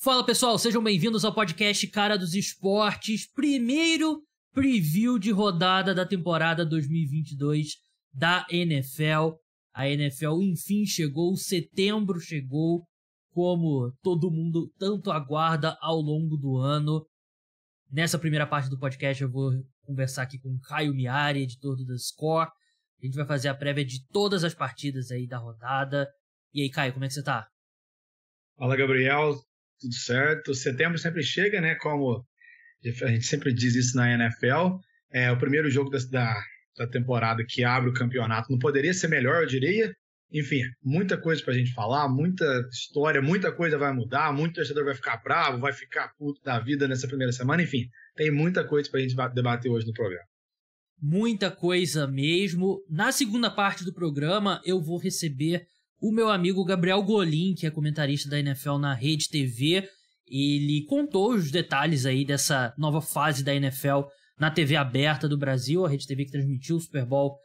Fala pessoal, sejam bem-vindos ao podcast Cara dos Esportes, primeiro preview de rodada da temporada 2022 da NFL. A NFL enfim chegou, setembro chegou, como todo mundo tanto aguarda ao longo do ano. Nessa primeira parte do podcast eu vou conversar aqui com o Caio Miari, editor do The Score. A gente vai fazer a prévia de todas as partidas aí da rodada. E aí, Caio, como é que você tá? Fala, Gabriel. Tudo certo. Setembro sempre chega, né? Como a gente sempre diz isso na NFL. É o primeiro jogo da temporada que abre o campeonato. Não poderia ser melhor, eu diria. Enfim, muita coisa pra gente falar, muita história, muita coisa vai mudar, muito torcedor vai ficar bravo, vai ficar puto da vida nessa primeira semana. Enfim, tem muita coisa pra gente debater hoje no programa. Muita coisa mesmo. Na segunda parte do programa, eu vou receber o meu amigo Gabriel Golin, que é comentarista da NFL na Rede TV. Ele contou os detalhes aí dessa nova fase da NFL na TV aberta do Brasil, a Rede TV que transmitiu o Super Bowl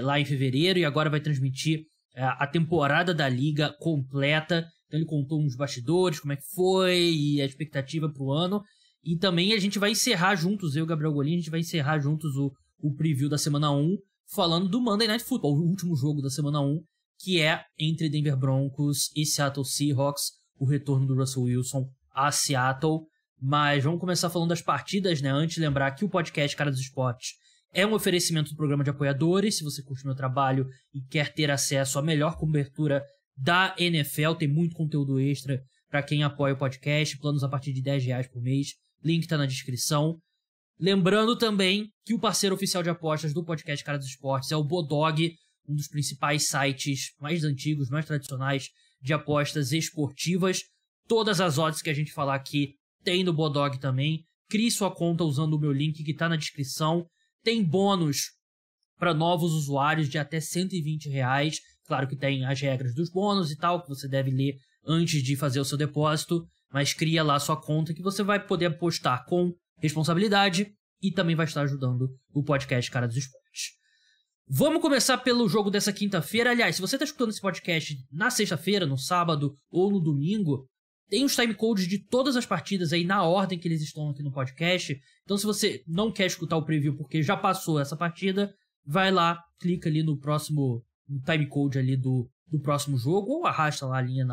lá em fevereiro e agora vai transmitir a temporada da liga completa. Então ele contou uns bastidores, como é que foi e a expectativa para o ano. E também a gente vai encerrar juntos, eu e o Gabriel Golin, a gente vai encerrar juntos o preview da semana 1, falando do Monday Night Football, o último jogo da semana 1, que é entre Denver Broncos e Seattle Seahawks, o retorno do Russell Wilson a Seattle. Mas vamos começar falando das partidas, né? Antes de lembrar que o podcast Cara dos Esportes é um oferecimento do programa de apoiadores. Se você curte meu trabalho e quer ter acesso à melhor cobertura da NFL, tem muito conteúdo extra para quem apoia o podcast, planos a partir de R$10 por mês. Link tá na descrição. Lembrando também que o parceiro oficial de apostas do podcast Cara dos Esportes é o Bodog, um dos principais sites mais antigos, mais tradicionais de apostas esportivas. Todas as odds que a gente falar aqui tem no Bodog também. Crie sua conta usando o meu link que está na descrição. Tem bônus para novos usuários de até R$120. Claro que tem as regras dos bônus e tal, que você deve ler antes de fazer o seu depósito. Mas cria lá sua conta que você vai poder apostar com responsabilidade e também vai estar ajudando o podcast Cara dos Esportes. Vamos começar pelo jogo dessa quinta-feira. Aliás, se você está escutando esse podcast na sexta-feira, no sábado ou no domingo, tem os timecodes de todas as partidas aí na ordem que eles estão aqui no podcast. Então, se você não quer escutar o preview porque já passou essa partida, vai lá, clica ali no próximo timecode ali do próximo jogo ou arrasta lá a linha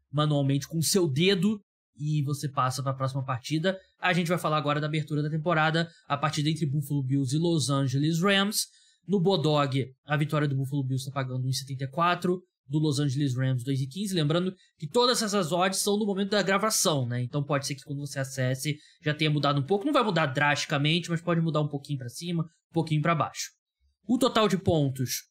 manualmente com o seu dedo e você passa para a próxima partida. A gente vai falar agora da abertura da temporada, a partida entre Buffalo Bills e Los Angeles Rams. No Bodog, a vitória do Buffalo Bills está pagando 1,74, do Los Angeles Rams 2,15. Lembrando que todas essas odds são no momento da gravação, né? Então pode ser que quando você acesse já tenha mudado um pouco. Não vai mudar drasticamente, mas pode mudar um pouquinho para cima, um pouquinho para baixo. O total de pontos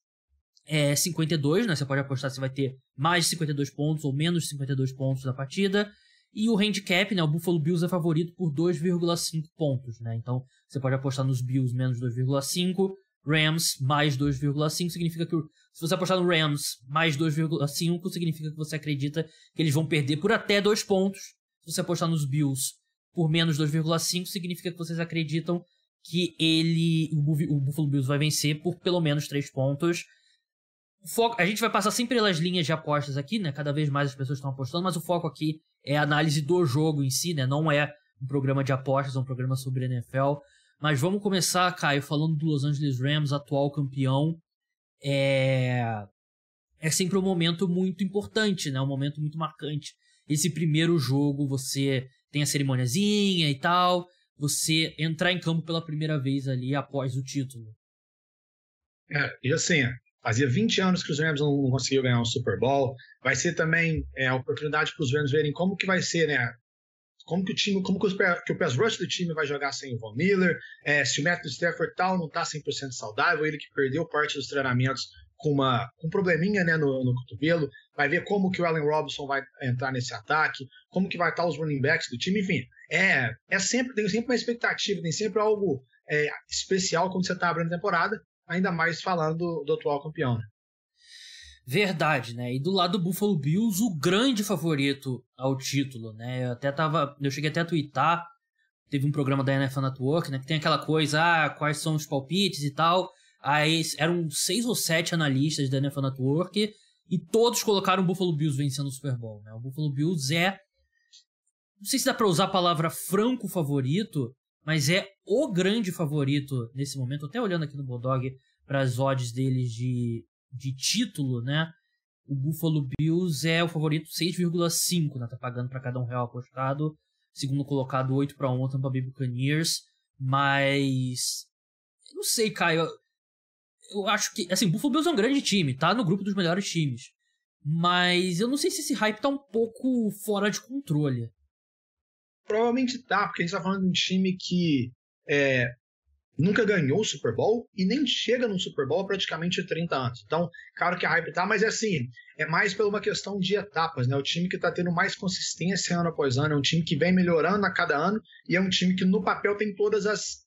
é 52, né? Você pode apostar se vai ter mais de 52 pontos ou menos de 52 pontos da partida. E o handicap, né? O Buffalo Bills é favorito por 2,5 pontos, né? Então você pode apostar nos Bills menos 2,5. Rams mais 2,5 significa que se você apostar no Rams mais 2,5 significa que você acredita que eles vão perder por até 2 pontos. Se você apostar nos Bills por menos 2,5 significa que vocês acreditam que o Buffalo Bills vai vencer por pelo menos 3 pontos. A gente vai passar sempre pelas linhas de apostas aqui, né? Cada vez mais as pessoas estão apostando, mas o foco aqui é a análise do jogo em si, né? Não é um programa de apostas, é um programa sobre NFL. Mas vamos começar, Caio, falando do Los Angeles Rams, atual campeão. É sempre um momento muito importante, né? Um momento muito marcante. Esse primeiro jogo, você tem a cerimoniazinha e tal, você entrar em campo pela primeira vez ali após o título. E assim, fazia 20 anos que os Rams não conseguiam ganhar um Super Bowl. Vai ser também a oportunidade para os Rams verem como que vai ser, né? Como que o pass rush do time vai jogar sem o Von Miller, se o Matthew Stafford não está 100% saudável, ele que perdeu parte dos treinamentos com um probleminha, né, no cotovelo, vai ver como que o Allen Robinson vai entrar nesse ataque, como que vai estar os running backs do time, enfim, tem sempre uma expectativa, tem sempre algo especial quando você está abrindo a temporada, ainda mais falando do atual campeão, né? Verdade, né? E do lado do Buffalo Bills, o grande favorito ao título, né? Eu cheguei até a twittar, teve um programa da NFL Network, né? Que tem aquela coisa, quais são os palpites e tal. Aí eram 6 ou 7 analistas da NFL Network e todos colocaram o Buffalo Bills vencendo o Super Bowl, né? O Buffalo Bills não sei se dá pra usar a palavra franco favorito, mas é o grande favorito nesse momento. Até olhando aqui no Bulldog para as odds deles de título, né? O Buffalo Bills é o favorito 6,5, né? Tá pagando para cada R$1 apostado. Segundo colocado, 8-1, Tampa Bay Buccaneers. Mas eu não sei, Caio. Eu acho que, assim, o Buffalo Bills é um grande time, tá no grupo dos melhores times. Mas eu não sei se esse hype tá um pouco fora de controle. Provavelmente tá, porque a gente tá falando de um time que nunca ganhou o Super Bowl e nem chega no Super Bowl há praticamente 30 anos. Então, claro que a hype tá, mas é mais por uma questão de etapas, né? O time que tá tendo mais consistência ano após ano, é um time que vem melhorando a cada ano e é um time que no papel tem todas as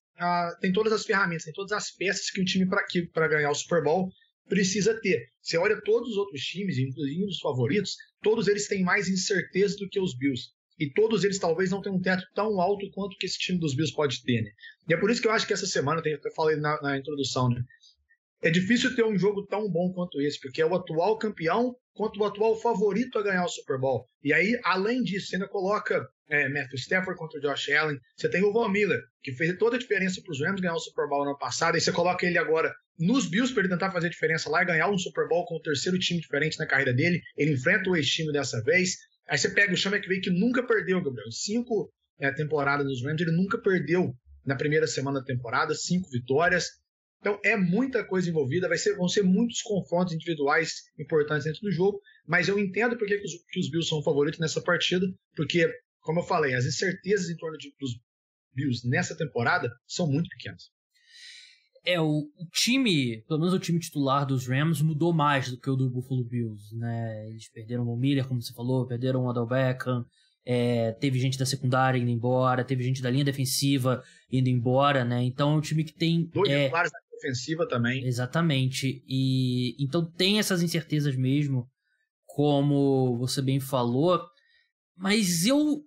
ferramentas, tem todas as peças que um time para ganhar o Super Bowl precisa ter. Você olha todos os outros times, inclusive os favoritos, todos eles têm mais incerteza do que os Bills. E todos eles talvez não tenham um teto tão alto quanto que esse time dos Bills pode ter, né? E é por isso que eu acho que essa semana, eu falei na introdução, né? É difícil ter um jogo tão bom quanto esse, porque é o atual campeão contra o atual favorito a ganhar o Super Bowl. E aí, além disso, você ainda coloca Matthew Stafford contra o Josh Allen, você tem o Von Miller, que fez toda a diferença para os Rams ganhar o Super Bowl no ano passado, e você coloca ele agora nos Bills para ele tentar fazer diferença lá e ganhar um Super Bowl com o terceiro time diferente na carreira dele. Ele enfrenta o ex-time dessa vez. Aí você pega o Sean McVay, que nunca perdeu, Gabriel. 5 temporadas nos Rams, ele nunca perdeu na primeira semana da temporada, 5 vitórias. Então é muita coisa envolvida, vão ser muitos confrontos individuais importantes dentro do jogo, mas eu entendo porque que os Bills são favoritos nessa partida, porque, como eu falei, as incertezas em torno dos Bills nessa temporada são muito pequenas. O time, pelo menos o time titular dos Rams, mudou mais do que o do Buffalo Bills, né? Eles perderam o Von Miller, como você falou, perderam o Odell Beckham, teve gente da secundária indo embora, teve gente da linha defensiva indo embora, né? Então é um time que tem... 2 titulares da defensiva também. Exatamente. E então tem essas incertezas mesmo, como você bem falou, mas eu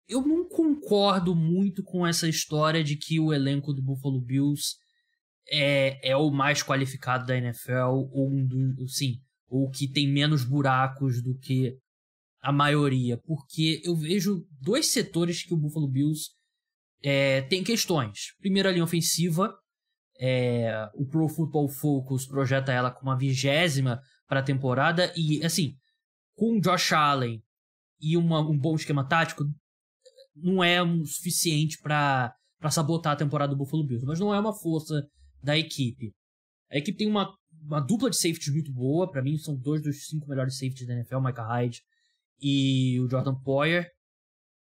não concordo muito com essa história de que o elenco do Buffalo Bills é o mais qualificado da NFL, ou que tem menos buracos do que a maioria, porque eu vejo 2 setores que o Buffalo Bills tem questões. Primeiro, a linha ofensiva, o Pro Football Focus projeta ela como a 20ª para a temporada, e assim, com o Josh Allen e um bom esquema tático, não é o suficiente para sabotar a temporada do Buffalo Bills, mas não é uma força da equipe. A equipe tem uma dupla de safeties muito boa, para mim são 2 dos 5 melhores safeties da NFL, Micah Hyde e o Jordan Poyer,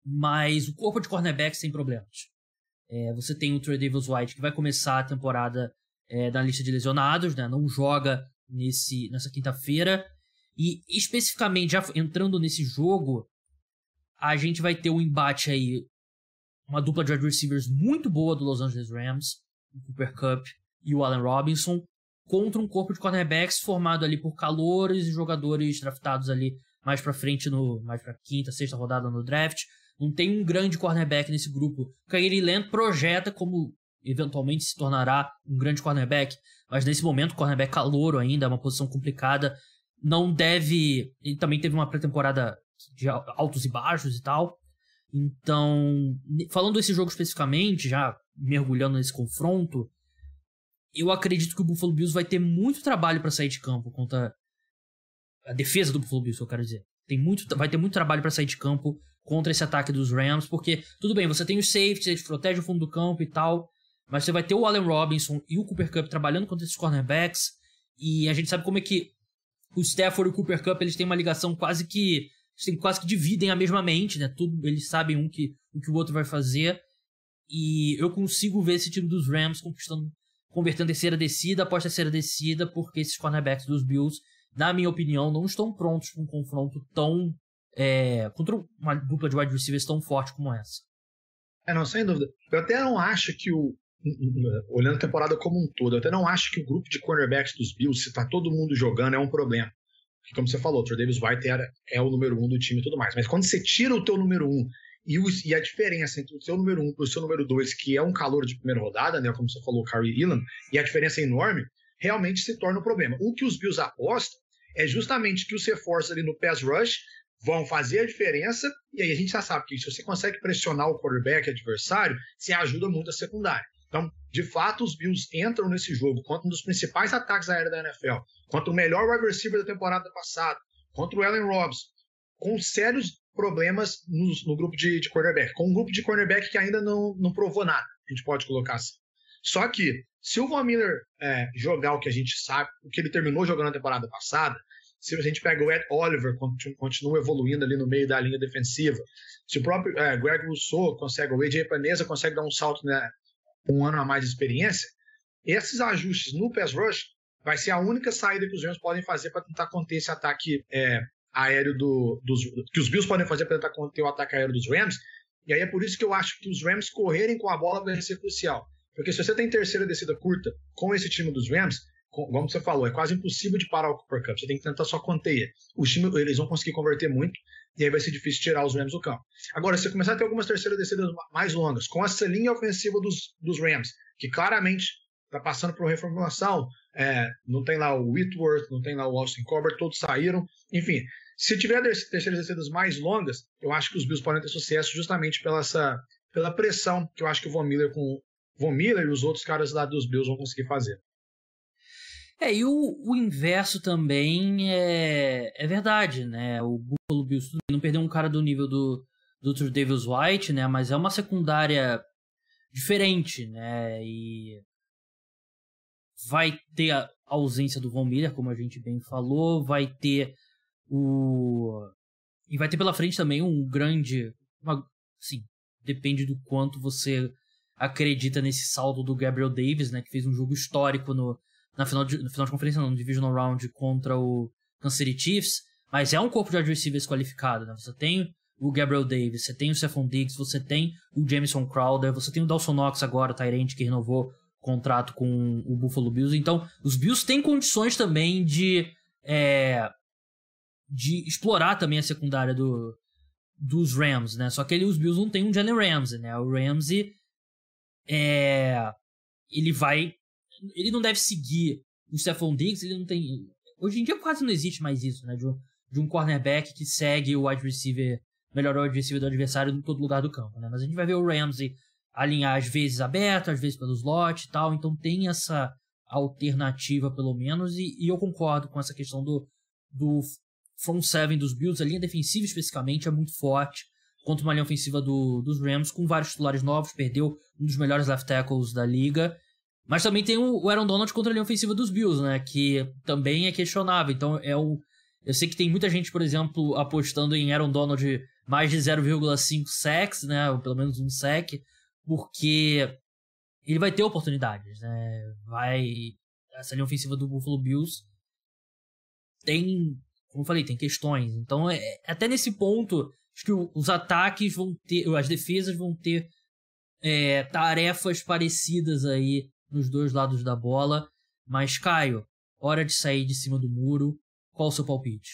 mas o corpo de cornerbacks tem problemas. Você tem o Trey Davis White, que vai começar a temporada na lista de lesionados, né? Não joga nessa quinta-feira, e especificamente, já entrando nesse jogo, a gente vai ter um embate aí, uma dupla de wide receivers muito boa do Los Angeles Rams, o Cooper Kupp e o Allen Robinson, contra um corpo de cornerbacks formado ali por calouros e jogadores draftados ali mais pra frente, mais pra quinta, sexta rodada no draft. Não tem um grande cornerback nesse grupo. O Kyrie Land projeta como eventualmente se tornará um grande cornerback, mas nesse momento o cornerback calouro ainda, é uma posição complicada, não deve... Ele também teve uma pré-temporada de altos e baixos e tal. Então, falando desse jogo especificamente, já mergulhando nesse confronto, eu acredito que o Buffalo Bills vai ter muito trabalho para sair de campo contra a defesa do Buffalo Bills, eu quero dizer. Vai ter muito trabalho para sair de campo contra esse ataque dos Rams, porque, tudo bem, você tem os safeties, eles protegem o fundo do campo e tal, mas você vai ter o Allen Robinson e o Cooper Kupp trabalhando contra esses cornerbacks, e a gente sabe como é que o Stafford e o Cooper Kupp, eles têm uma ligação quase que dividem a mesma mente, né? Tudo, eles sabem o que o outro vai fazer. E eu consigo ver esse time dos Rams convertendo terceira descida após terceira descida, porque esses cornerbacks dos Bills, na minha opinião, não estão prontos para um confronto tão... contra uma dupla de wide receivers tão forte como essa. Não, sem dúvida. Eu até não acho que olhando a temporada como um todo, eu até não acho que o grupo de cornerbacks dos Bills, se tá todo mundo jogando, é um problema. Porque, como você falou, o Trey Davis White é o número 1 do time e tudo mais. Mas quando você tira o teu número 1 e a diferença entre o seu número 1 e o seu número 2, que é um calor de primeira rodada, né, como você falou, o Kyrie Elam, e a diferença é enorme, realmente se torna um problema. O que os Bills apostam é justamente que os reforços ali no pass rush vão fazer a diferença, e aí a gente já sabe que se você consegue pressionar o quarterback adversário, você ajuda muito a secundária. Então, de fato, os Bills entram nesse jogo contra um dos principais ataques aéreos da NFL, contra o melhor wide receiver da temporada passada, contra o Allen Robinson, com sérios problemas no grupo de quarterback, com um grupo de cornerback que ainda não provou nada, a gente pode colocar assim. Só que, se o Von Miller jogar o que a gente sabe, o que ele terminou jogando na temporada passada, se a gente pega o Ed Oliver, continua evoluindo ali no meio da linha defensiva, se o próprio Greg Rousseau consegue, o AJ Paneza consegue dar um salto, né, um ano a mais de experiência, esses ajustes no pass rush vai ser a única saída que os Rams podem fazer para tentar conter esse ataque aéreo que os Bills podem fazer para tentar conter o ataque aéreo dos Rams. E aí é por isso que eu acho que os Rams correrem com a bola vai ser crucial. Porque se você tem terceira descida curta com esse time dos Rams, como você falou, é quase impossível de parar o Cooper Kupp. Você tem que tentar só conter. Eles vão conseguir converter muito e aí vai ser difícil tirar os Rams do campo. Agora, se você começar a ter algumas terceiras descidas mais longas, com essa linha ofensiva dos Rams, que claramente está passando por uma reformulação, não tem lá o Whitworth, não tem lá o Austin Colbert, todos saíram. Enfim, se tiver terceiras descidas mais longas, eu acho que os Bills podem ter sucesso justamente pela pressão que eu acho que o Von Miller e os outros caras lá dos Bills vão conseguir fazer. E o inverso também é verdade, né? O Buffalo Bills não perdeu um cara do nível do Tre'Davious White, né? Mas é uma secundária diferente, né? E vai ter a ausência do Von Miller, como a gente bem falou, vai ter e vai ter pela frente também um grande... Sim, depende do quanto você acredita nesse saldo do Gabriel Davis, né? Que fez um jogo histórico no final de conferência, no Divisional Round contra o Kansas City Chiefs, mas é um corpo de wide receivers qualificado, né? Você tem o Gabriel Davis, você tem o Stephon Diggs, você tem o Jamison Crowder, você tem o Dawson Knox agora, o tight end, que renovou contrato com o Buffalo Bills. Então, os Bills têm condições também de explorar também a secundária dos Rams, né? Só que os Bills não tem um Jalen Ramsey, né? O Ramsey ele não deve seguir o Stephon Diggs, ele não tem... Hoje em dia quase não existe mais isso, né? De um cornerback que segue o wide receiver, melhor wide receiver do adversário em todo lugar do campo, né? Mas a gente vai ver o Ramsey alinhar às vezes aberto, às vezes pelo slot e tal, então tem essa alternativa pelo menos, e eu concordo com essa questão do front seven dos Bills. A linha defensiva especificamente é muito forte contra uma linha ofensiva dos Rams, com vários titulares novos, perdeu um dos melhores left tackles da liga. Mas também tem o Aaron Donald contra a linha ofensiva dos Bills, né? Que também é questionável. Então eu sei que tem muita gente, por exemplo, apostando em Aaron Donald mais de 0,5 sacks, né? Ou pelo menos um sack, porque ele vai ter oportunidades, né? Essa linha ofensiva do Buffalo Bills tem, como eu falei, tem questões. Então, até nesse ponto, acho que os ataques vão ter, as defesas vão ter tarefas parecidas aí nos dois lados da bola. Mas, Caio, hora de sair de cima do muro. Qual o seu palpite?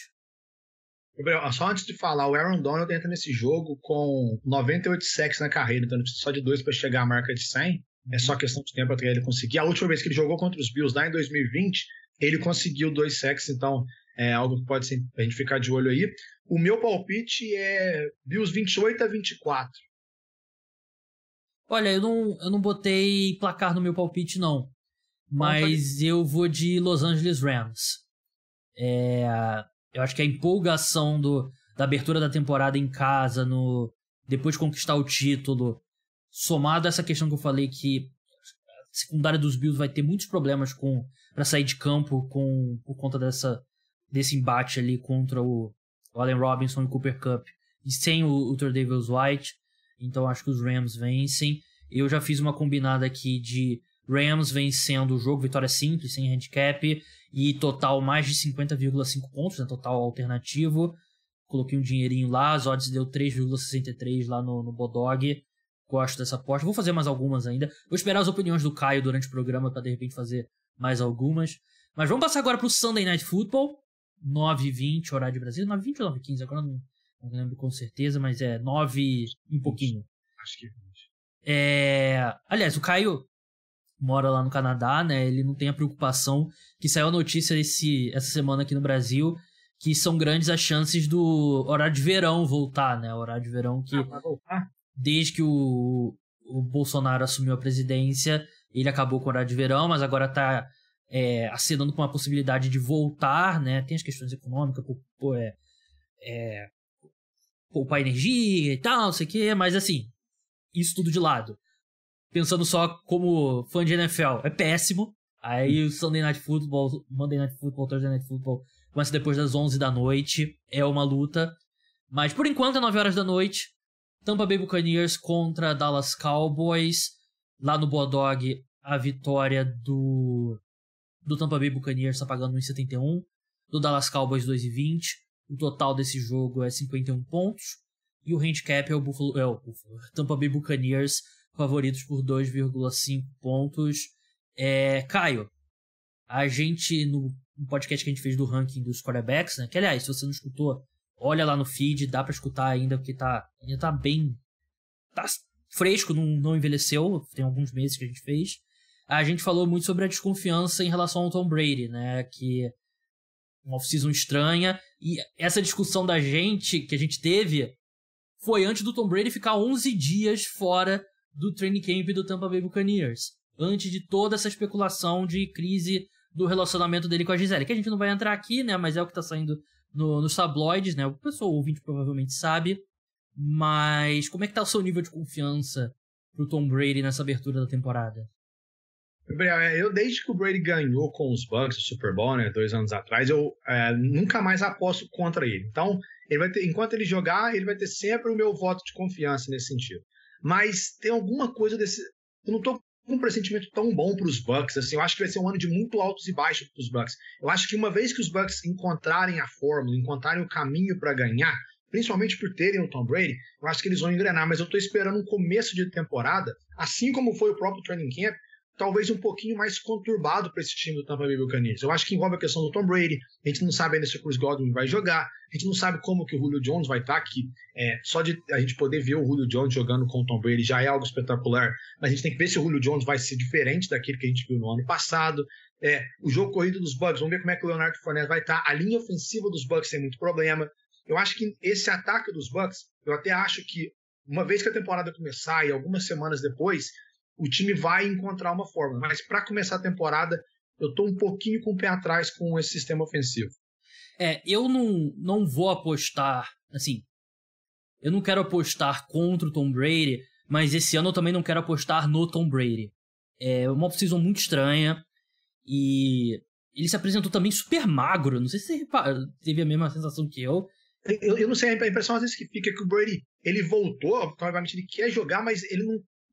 Gabriel, só antes de falar, o Aaron Donald entra nesse jogo com 98 sacks na carreira, então ele precisa só de 2 para chegar à marca de 100. É só questão de tempo até ele conseguir. A última vez que ele jogou contra os Bills, lá em 2020, ele conseguiu 2 sacks, então é algo que pode ser, a gente ficar de olho aí. O meu palpite é Bills 28-24. Olha, eu não botei placar no meu palpite, não. Mas eu vou de Los Angeles Rams. Eu acho que a empolgação da abertura da temporada em casa, depois de conquistar o título, somado a essa questão que eu falei, que a secundária dos Bills vai ter muitos problemas para sair de campo por conta desse embate ali contra o Allen Robinson e o Cooper Kupp, e sem o Tre'Davious White. Então acho que os Rams vencem. Eu já fiz uma combinada aqui de Rams vencendo o jogo, vitória simples, sem handicap, e total mais de 50,5 pontos, né, total alternativo. Coloquei um dinheirinho lá, as odds deu 3,63 lá no Bodog. Gosto dessa aposta. Vou fazer mais algumas ainda. Vou esperar as opiniões do Caio durante o programa para de repente fazer mais algumas. Mas vamos passar agora para o Sunday Night Football. 9h20, horário de Brasília. 9h20 ou 9h15? Agora não lembro com certeza, mas 9 e um pouquinho. Acho que 20. Aliás, o Caio mora lá no Canadá, né? Ele não tem a preocupação que saiu a notícia essa semana aqui no Brasil que são grandes as chances do horário de verão voltar, né? O horário de verão que, vai voltar? Desde que o Bolsonaro assumiu a presidência, ele acabou com o horário de verão, mas agora tá acenando com a possibilidade de voltar, né? Tem as questões econômicas, poupar energia e tal, não sei o quê, mas assim, isso tudo de lado. Pensando só como fã de NFL, é péssimo. Aí o Sunday Night Football, Monday Night Football, Thursday Night Football começa depois das 11 da noite. É uma luta. Mas por enquanto é 9 horas da noite. Tampa Bay Buccaneers contra Dallas Cowboys. Lá no Bodog, a vitória do Tampa Bay Buccaneers está pagando 1,71. Do Dallas Cowboys 2,20. O total desse jogo é 51 pontos. E o handicap é o Tampa Bay Buccaneers, favoritos por 2,5 pontos. Caio, a gente, no podcast que a gente fez do ranking dos quarterbacks, né? Que, aliás, se você não escutou, olha lá no feed, dá pra escutar ainda, porque ainda tá bem... Tá fresco, não envelheceu, tem alguns meses que a gente fez. A gente falou muito sobre a desconfiança em relação ao Tom Brady, né? Que uma off-season estranha. E essa discussão que a gente teve, foi antes do Tom Brady ficar 11 dias fora do training camp do Tampa Bay Buccaneers. Antes de toda essa especulação de crise do relacionamento dele com a Gisele. Que a gente não vai entrar aqui, né? Mas é o que tá saindo nos tabloides, né? O pessoal ouvinte provavelmente sabe. Mas como é que tá o seu nível de confiança pro Tom Brady nessa abertura da temporada? Gabriel, eu desde que o Brady ganhou com os Bucks o Super Bowl, né, 2 anos atrás, eu nunca mais aposto contra ele. Então, ele vai ter, enquanto ele jogar, ele vai ter sempre o meu voto de confiança nesse sentido. Mas tem alguma coisa desse... Eu não tô com um pressentimento tão bom para os Bucks. Assim, eu acho que vai ser um ano de muito altos e baixos para os Bucks. Eu acho que uma vez que os Bucks encontrarem a fórmula, encontrarem o caminho para ganhar, principalmente por terem o Tom Brady, eu acho que eles vão engrenar. Mas eu estou esperando um começo de temporada, assim como foi o próprio training camp, talvez um pouquinho mais conturbado para esse time do Tampa Bay Buccaneers. Eu acho que envolve a questão do Tom Brady, a gente não sabe ainda se o Chris Godwin vai jogar, a gente não sabe como que o Julio Jones vai estar, que só de a gente poder ver o Julio Jones jogando com o Tom Brady já é algo espetacular, mas a gente tem que ver se o Julio Jones vai ser diferente daquele que a gente viu no ano passado. O jogo corrido dos Bucks, vamos ver como é que o Leonard Fournette vai estar, a linha ofensiva dos Bucks tem muito problema. Eu acho que esse ataque dos Bucks, eu até acho que uma vez que a temporada começar e algumas semanas depois, o time vai encontrar uma forma. Mas para começar a temporada, eu estou um pouquinho com o pé atrás com esse sistema ofensivo. Eu não vou apostar, assim, eu não quero apostar contra o Tom Brady, mas esse ano eu também não quero apostar no Tom Brady. É uma off-season muito estranha e ele se apresentou também super magro. Não sei se você teve a mesma sensação que eu. Eu não sei, a impressão às vezes que fica que o Brady, ele voltou, obviamente ele quer jogar, mas ele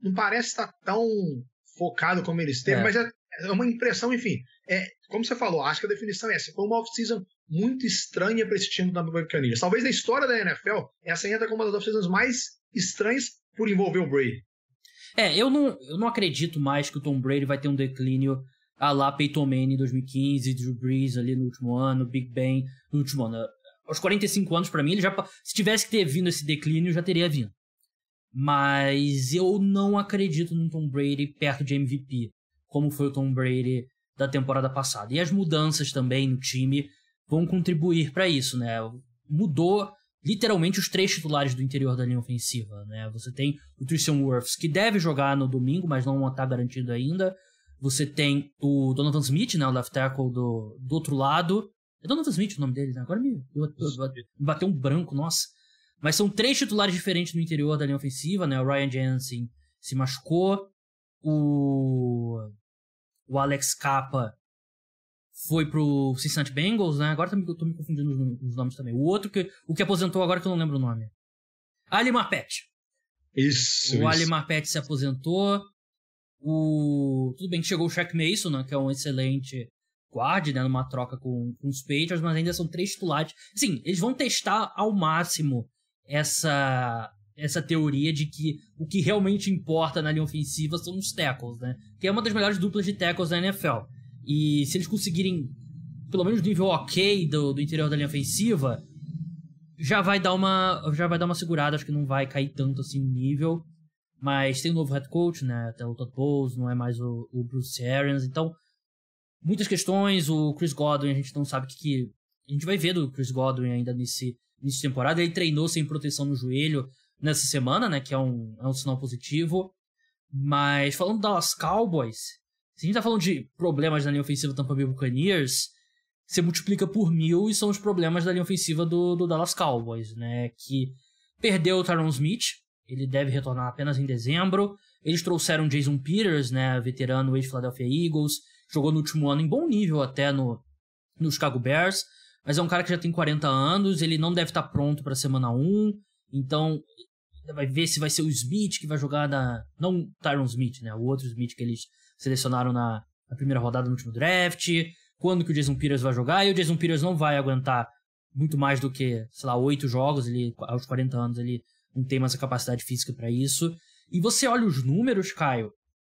não parece estar tão focado como ele esteve, mas é uma impressão, enfim. Como você falou, acho que a definição é essa. Foi uma off-season muito estranha para esse time do Tampa Bay Buccaneers. Talvez na história da NFL, essa entra como uma das off-seasons mais estranhas por envolver o Brady. Eu não acredito mais que o Tom Brady vai ter um declínio à la Peyton Manning em 2015, Drew Brees ali no último ano, Big Ben no último ano. Aos 45 anos, para mim, ele se tivesse que ter vindo esse declínio, já teria vindo. Mas eu não acredito no Tom Brady perto de MVP, como foi o Tom Brady da temporada passada. E as mudanças também no time vão contribuir para isso, né? Mudou literalmente os 3 titulares do interior da linha ofensiva, né? Você tem o Tristan Wirfs, que deve jogar no domingo, mas não está garantido ainda. Você tem o Donovan Smith, né? O left tackle do outro lado. É Donovan Smith o nome dele, né? Agora me bateu um branco, nossa. Mas são 3 titulares diferentes no interior da linha ofensiva, né? O Ryan Jensen se machucou. O Alex Capa foi pro Cincinnati Bengals, né? Agora eu tô me confundindo os nomes também. O que aposentou agora que eu não lembro o nome. Ali Marpet. Isso. Ali Marpet se aposentou. Tudo bem que chegou o Shaq Mason, né? Que é um excelente guard, né? Numa troca com os Patriots, mas ainda são 3 titulares. Sim, eles vão testar ao máximo essa teoria de que o que realmente importa na linha ofensiva são os tackles, né? Que é uma das melhores duplas de tackles da NFL. E se eles conseguirem, pelo menos nível ok do interior da linha ofensiva, já vai dar uma segurada. Acho que não vai cair tanto assim o nível. Mas tem um novo head coach, né? Até o Todd Bowles, não é mais o Bruce Arians. Então, muitas questões. O Chris Godwin, a gente não sabe a gente vai ver do Chris Godwin ainda nesse início de temporada. Ele treinou sem proteção no joelho nessa semana, né? Que é um sinal positivo. Mas falando do Dallas Cowboys, se a gente tá falando de problemas na linha ofensiva do Tampa Bay Buccaneers, você multiplica por 1000 e são os problemas da linha ofensiva do Dallas Cowboys, né? Que perdeu o Tyron Smith, ele deve retornar apenas em dezembro. Eles trouxeram Jason Peters, né? Veterano ex-Philadelphia Eagles, jogou no último ano em bom nível até no Chicago Bears, mas é um cara que já tem 40 anos, ele não deve estar pronto para semana 1, então vai ver se vai ser o Smith que vai jogar não o Tyron Smith, né? O outro Smith que eles selecionaram na primeira rodada no último draft, quando que o Jason Peters vai jogar, e o Jason Peters não vai aguentar muito mais do que, sei lá, 8 jogos, ele, aos 40 anos ele não tem mais a capacidade física para isso. E você olha os números, Caio,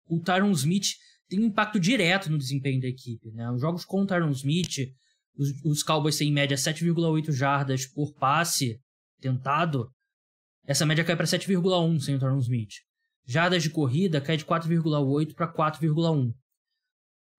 o Tyron Smith tem um impacto direto no desempenho da equipe, né? Os jogos com o Tyron Smith, os Cowboys têm em média 7,8 jardas por passe tentado, essa média cai para 7,1 sem o Tyron Smith. Jardas de corrida cai de 4,8 para 4,1.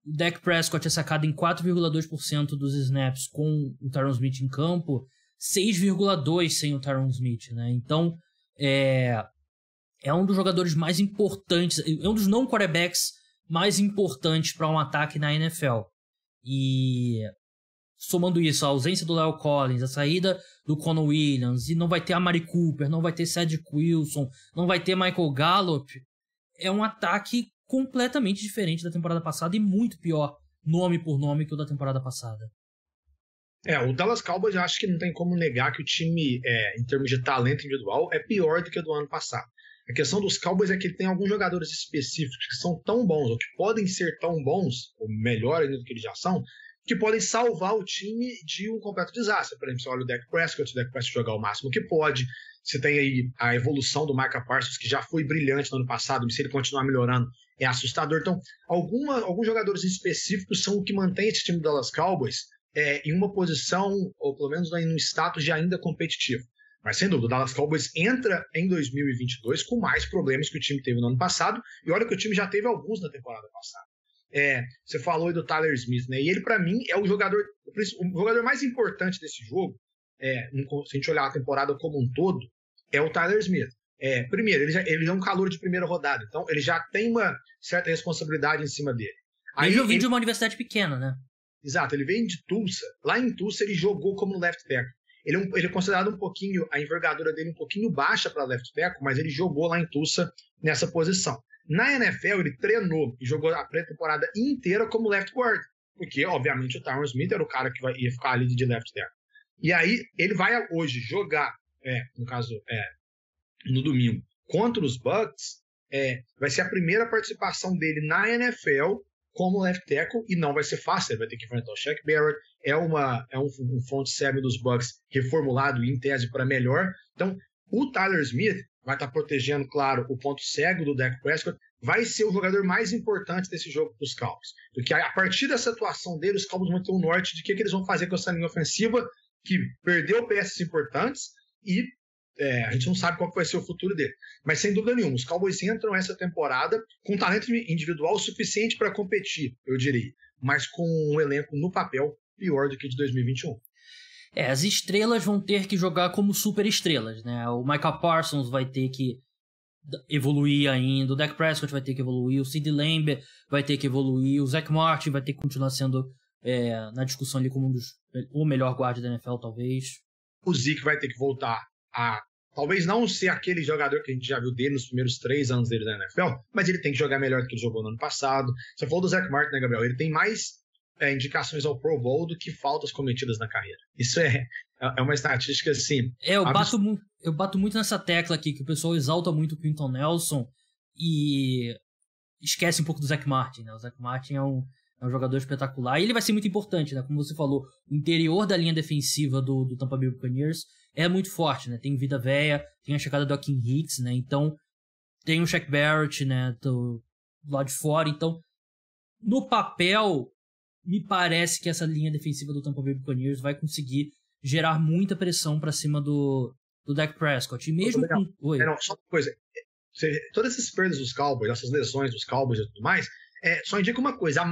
O Dak Prescott é sacado em 4,2% dos snaps com o Tyron Smith em campo, 6,2% sem o Tyron Smith, né? Então, é um dos jogadores mais importantes, é um dos não quarterbacks mais importantes para um ataque na NFL. E somando isso, a ausência do La'el Collins, a saída do Conor Williams, e não vai ter Amari Cooper, não vai ter Cedric Wilson, não vai ter Michael Gallup, é um ataque completamente diferente da temporada passada e muito pior, nome por nome, que o da temporada passada. O Dallas Cowboys, eu acho que não tem como negar que o time, em termos de talento individual, é pior do que o do ano passado. A questão dos Cowboys é que ele tem alguns jogadores específicos que são tão bons, ou que podem ser tão bons, ou melhor ainda do que eles já são, que podem salvar o time de um completo desastre. Por exemplo, você olha o Dak Prescott jogar o máximo que pode. Você tem aí a evolução do Micah Parsons, que já foi brilhante no ano passado, e se ele continuar melhorando, é assustador. Então, alguns jogadores específicos são o que mantém esse time do Dallas Cowboys em uma posição, ou pelo menos em um status de ainda competitivo. Mas, sem dúvida, o Dallas Cowboys entra em 2022 com mais problemas que o time teve no ano passado, e olha que o time já teve alguns na temporada passada. Você falou aí do Tyler Smith, né? E ele, para mim, é o jogador mais importante desse jogo, se a gente olhar a temporada como um todo, é o Tyler Smith. Primeiro, ele já é um calouro de primeira rodada, então ele já tem uma certa responsabilidade em cima dele. Aí ele vem de uma universidade pequena, né? Exato, ele vem de Tulsa. Lá em Tulsa ele jogou como left tackle. Ele é considerado um pouquinho, a envergadura dele um pouquinho baixa para left tackle, mas ele jogou lá em Tulsa nessa posição. Na NFL ele treinou e jogou a pré-temporada inteira como left guard, porque obviamente o Tyron Smith era o cara que ia ficar ali de left tackle. E aí ele vai hoje jogar, no caso no domingo, contra os Bucs, vai ser a primeira participação dele na NFL como left tackle, e não vai ser fácil, ele vai ter que enfrentar o Shaq Barrett, é um front seven dos Bucs reformulado e em tese para melhor. Então, o Tyler Smith vai estar protegendo, claro, o ponto cego do Dak Prescott, vai ser o jogador mais importante desse jogo para os Cowboys, porque a partir dessa atuação dele, os Cowboys vão ter um norte de que eles vão fazer com essa linha ofensiva, que perdeu peças importantes, e a gente não sabe qual vai ser o futuro dele. Mas, sem dúvida nenhuma, os Cowboys entram essa temporada com talento individual suficiente para competir, eu diria, mas com um elenco no papel pior do que de 2021. As estrelas vão ter que jogar como super estrelas, né? O Micah Parsons vai ter que evoluir ainda, o Dak Prescott vai ter que evoluir, o CeeDee Lamb vai ter que evoluir, o Zach Martin vai ter que continuar sendo na discussão ali como o melhor guarda da NFL, talvez. O Zeke vai ter que voltar a talvez não ser aquele jogador que a gente já viu dele nos primeiros 3 anos dele na NFL, mas ele tem que jogar melhor do que ele jogou no ano passado. Você falou do Zach Martin, né, Gabriel? Ele tem mais indicações ao Pro Bowl do que faltas cometidas na carreira. Isso é uma estatística, assim... Eu bato muito nessa tecla aqui, que o pessoal exalta muito o Quenton Nelson e esquece um pouco do Zach Martin, né? O Zach Martin é um jogador espetacular e ele vai ser muito importante, né? Como você falou, o interior da linha defensiva do Tampa Bay Buccaneers é muito forte, né? Tem vida véia, tem a chegada do Akiem Hicks, né? Então, tem o Shaq Barrett, né? Do lado de fora. Então, no papel, me parece que essa linha defensiva do Tampa Bay Buccaneers vai conseguir gerar muita pressão para cima do Dak Prescott. E mesmo com... só uma coisa. Todas essas perdas dos Cowboys, essas lesões dos Cowboys e tudo mais, só indica uma coisa.